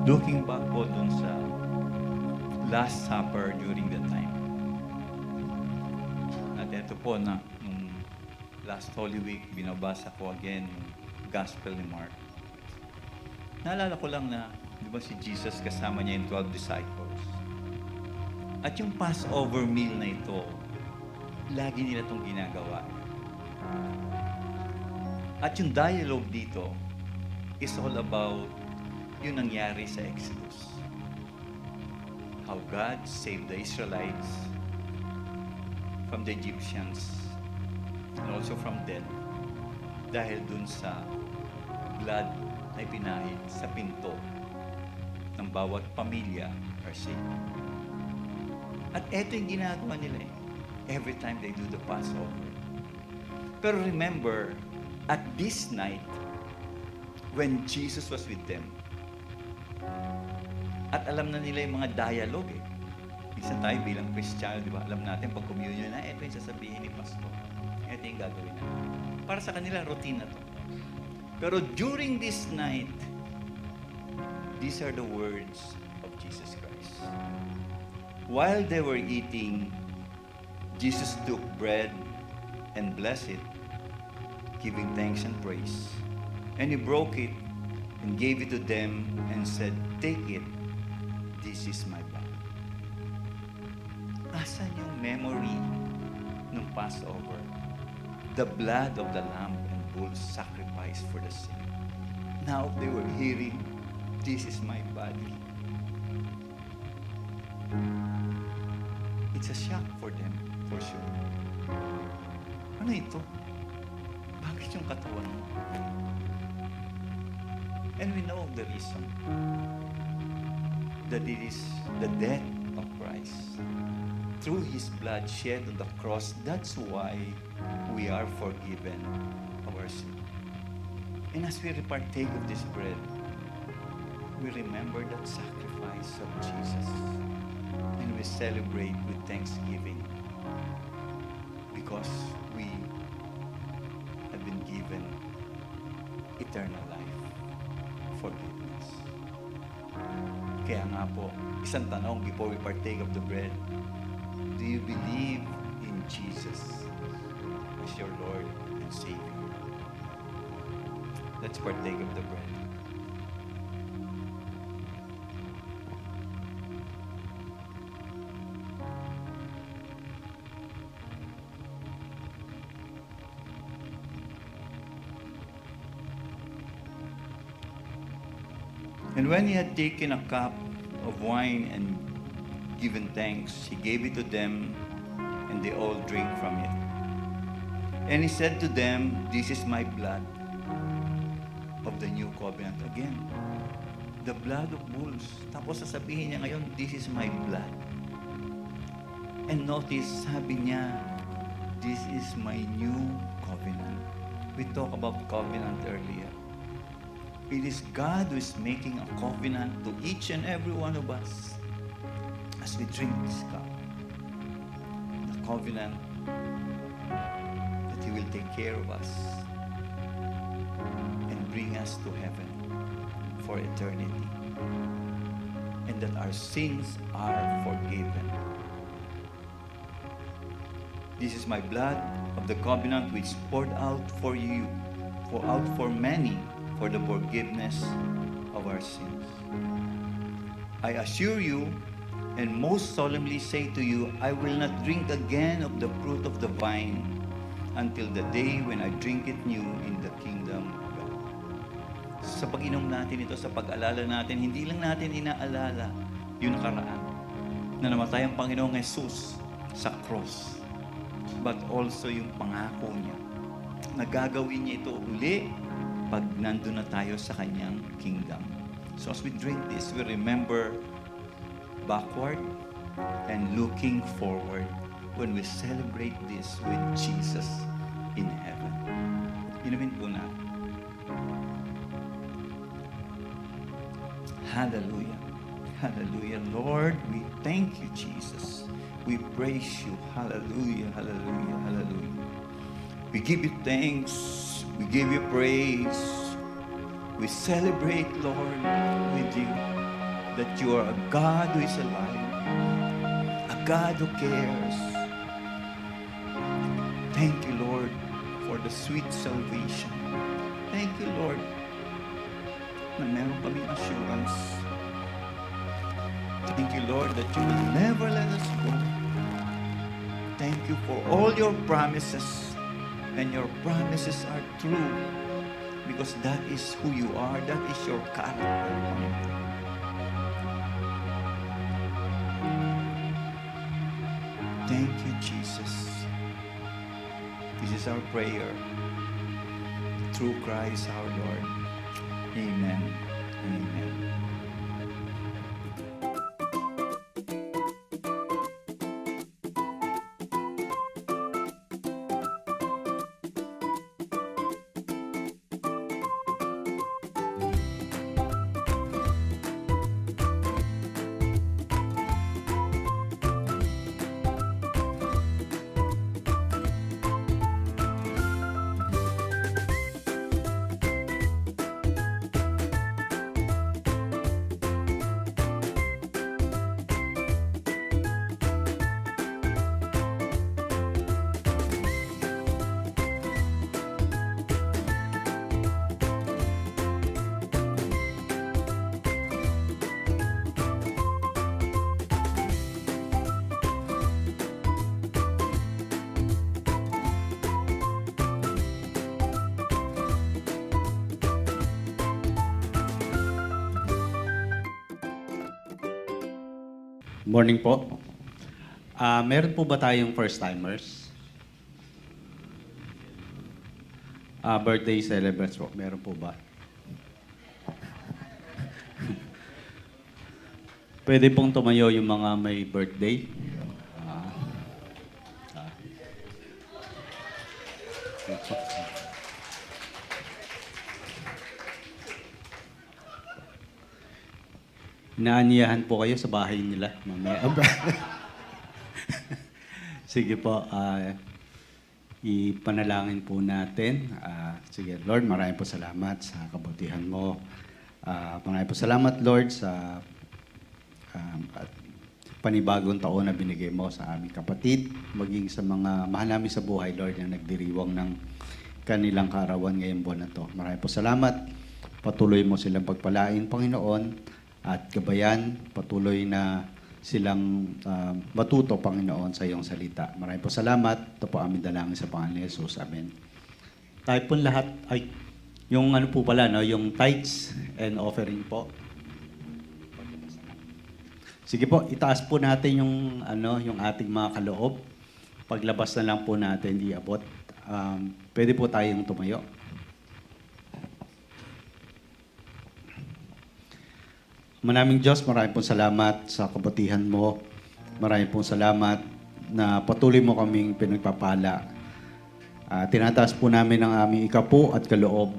Looking back po dun sa Last Supper during the time. At ito po na, nung last Holy Week, binabasa ko again yung Gospel ni Mark. Naalala ko lang na, di ba si Jesus kasama niya yung 12 disciples. At yung Passover meal na ito, lagi nila itong ginagawa. At yung dialogue dito is all about yung nangyari sa Exodus. How God saved the Israelites from the Egyptians and also from death dahil dun sa blood na ipinahid sa pinto ng bawat pamilya or city. At eto yung ginagawa nila every time they do the Passover. Pero remember, at this night, when Jesus was with them, at alam na nila yung mga dialogue Minsan tayo bilang Kristiyano, di ba? Alam natin pag communion na, ito yung sasabihin ni Pastor. Ito yung gagawin natin. Para sa kanila, routine na to. Pero during this night, these are the words of Jesus Christ. While they were eating, Jesus took bread and blessed it, giving thanks and praise. And he broke it and gave it to them and said, "Take it this is my body. Asan yung memory ng Passover? The blood of the lamb and bull sacrificed for the sin. Now they were hearing, this is my body. It's a shock for them, for sure. Ano ito? Bakit yung katawan mo? And we know the reason. That it is the death of Christ. Through His blood shed on the cross, that's why we are forgiven of our sin. And as we partake of this bread, we remember that sacrifice of Jesus. And we celebrate with thanksgiving because we have been given eternal life, forgiveness. Kaya nga po, isang tanong before we partake of the bread, do you believe in Jesus as your Lord and Savior? Let's partake of the bread. And when he had taken a cup of wine and given thanks, he gave it to them, and they all drank from it. And he said to them, this is my blood of the new covenant. Again, the blood of bulls. Tapos sasabihin niya ngayon, this is my blood. And notice, sabi niya, this is my new covenant. We talked about covenant earlier. It is God who is making a covenant to each and every one of us as we drink this cup. The covenant that He will take care of us and bring us to heaven for eternity. And that our sins are forgiven. This is my blood of the covenant which poured out for you, poured out for many, for the forgiveness of our sins. I assure you, and most solemnly say to you, I will not drink again of the fruit of the vine until the day when I drink it new in the kingdom of God. Sa pag-inom natin ito, sa pag-alala natin, hindi lang natin inaalala yung nakaraan na namatay ang Panginoong Jesus sa cross, but also yung pangako niya na gagawin niya ito uli pag nandun na tayo sa kanyang kingdom. So as we drink this, we remember backward and looking forward when we celebrate this with Jesus in heaven. Inumin po natin. Hallelujah. Hallelujah. Lord, we thank you, Jesus. We praise you. Hallelujah. Hallelujah. Hallelujah. We give you thanks. We give you praise. We celebrate, Lord, with you that you are a God who is alive, a God who cares. Thank you, Lord, for the sweet salvation. Thank you, Lord, na meron kaming assurance. Thank you, Lord, that you will never let us go. Thank you for all your promises. And your promises are true because that is who you are. That is your character. Thank you, Jesus. This is our prayer. Through Christ our Lord. Amen and amen. Morning po. Meron po ba tayong first-timers? Birthday celebrants po. Meron po ba? Pwede pong tumayo yung mga may birthday. Ah. Ah. Inaanyahan po kayo sa bahay nila mamaya. Sige po, ipanalangin po natin. Sige, Lord, maraming po salamat sa kabutihan mo. Maraming po salamat, Lord, sa panibagong taon na binigay mo sa aming kapatid, maging sa mga mahal namin sa buhay, Lord, na nagdiriwang ng kanilang kaarawan ngayong buwan na to. Maraming po salamat. Patuloy mo silang pagpalain, Panginoon, at gabayan, patuloy na silang matuto, Panginoon, sa iyong salita. Maraming po salamat. Ito po aming dalangin sa Pangalan ni Jesus. Amen. Tayo po lahat, ay, yung ano po pala, no, yung tithes and offering po. Sige po, itaas po natin yung, yung ating mga kaloob. Paglabas na lang po natin, iabot. Pwede po tayong tumayo. Maraming Diyos, maraming pong salamat sa kabutihan mo. Maraming pong salamat na patuloy mo kaming pinagpapala. Tinataas po namin ang aming ikapu at kaloob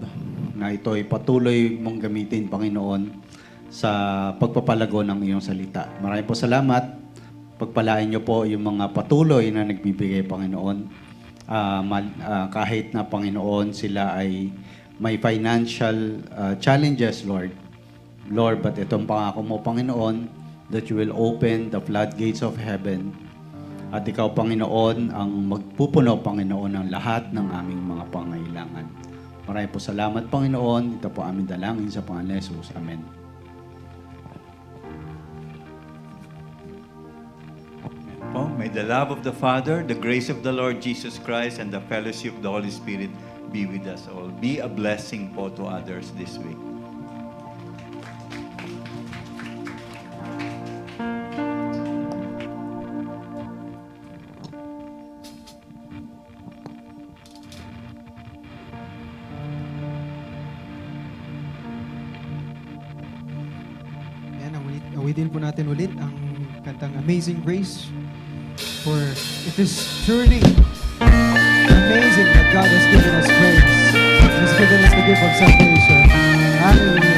na ito'y patuloy mong gamitin, Panginoon, sa pagpapalago ng iyong salita. Maraming po salamat. Pagpalain niyo po yung mga patuloy na nagbibigay, Panginoon. Kahit na, Panginoon, sila ay may financial challenges, Lord. Lord, but itong pangako mo, Panginoon, that you will open the floodgates of heaven. At ikaw, Panginoon, ang magpupuno, Panginoon, ng lahat ng aming mga pangailangan. Maraming po salamat, Panginoon. Ito po aming dalangin sa Pangalan ni Jesus. Amen. May the love of the Father, the grace of the Lord Jesus Christ, and the fellowship of the Holy Spirit be with us all. Be a blessing po to others this week. Awitin po natin ulit ang kantang Amazing Grace, for it is truly amazing that God has given us grace. He has given us the gift of salvation. Hallelujah.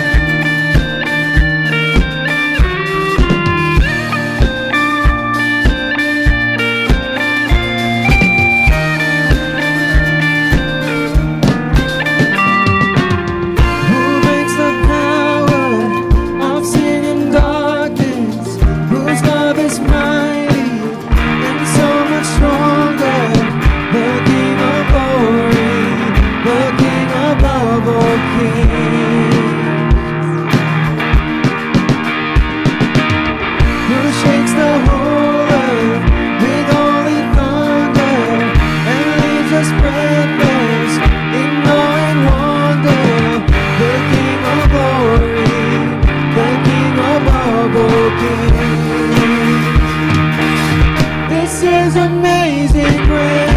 This is amazing grace.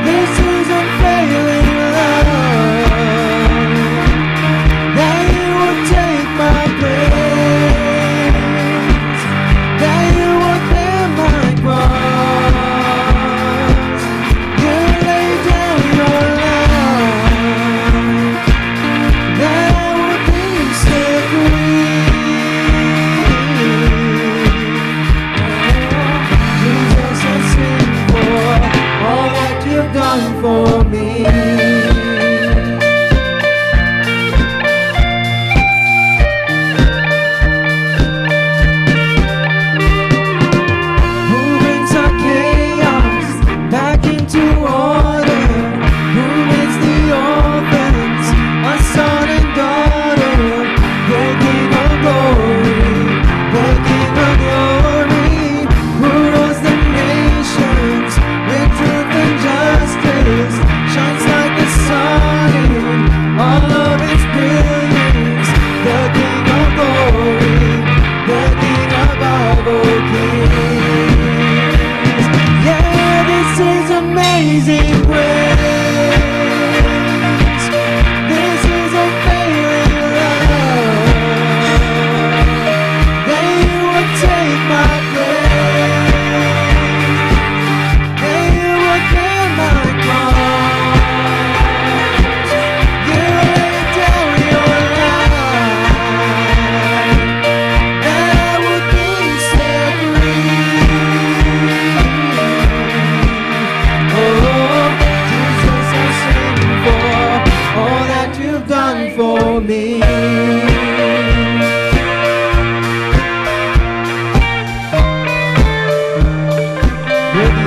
This is unfailing love. That you would take my place. That you would bear my cross. You lay down your life. That I would be set free.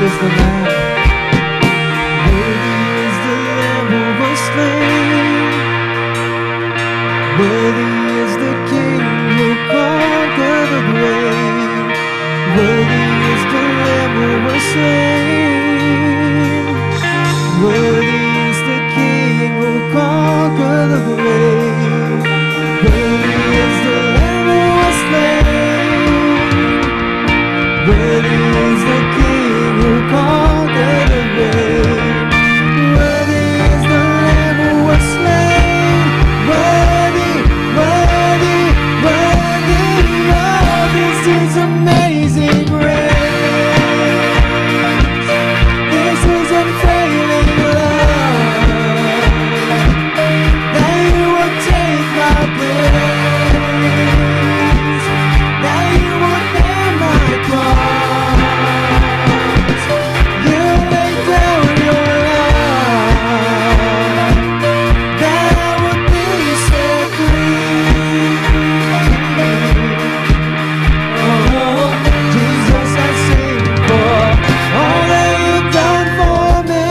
is the Lamb. Worthy is the Lamb who was slain. Worthy is the King who conquered the grave. Worthy is the Lamb who was slain. Worthy is the King who conquered the grave. Worthy is the Lamb who was slain. Worthy is the King who conquered the grave. Worthy is the Lamb who was slain. Worthy, worthy, worthy. Oh, this is amazing grace. This is unfailing love. That you would take my place. That you would bear my cross. You laid down your life. That I would be set free. Oh, Jesus, I sing for all that you've done for me.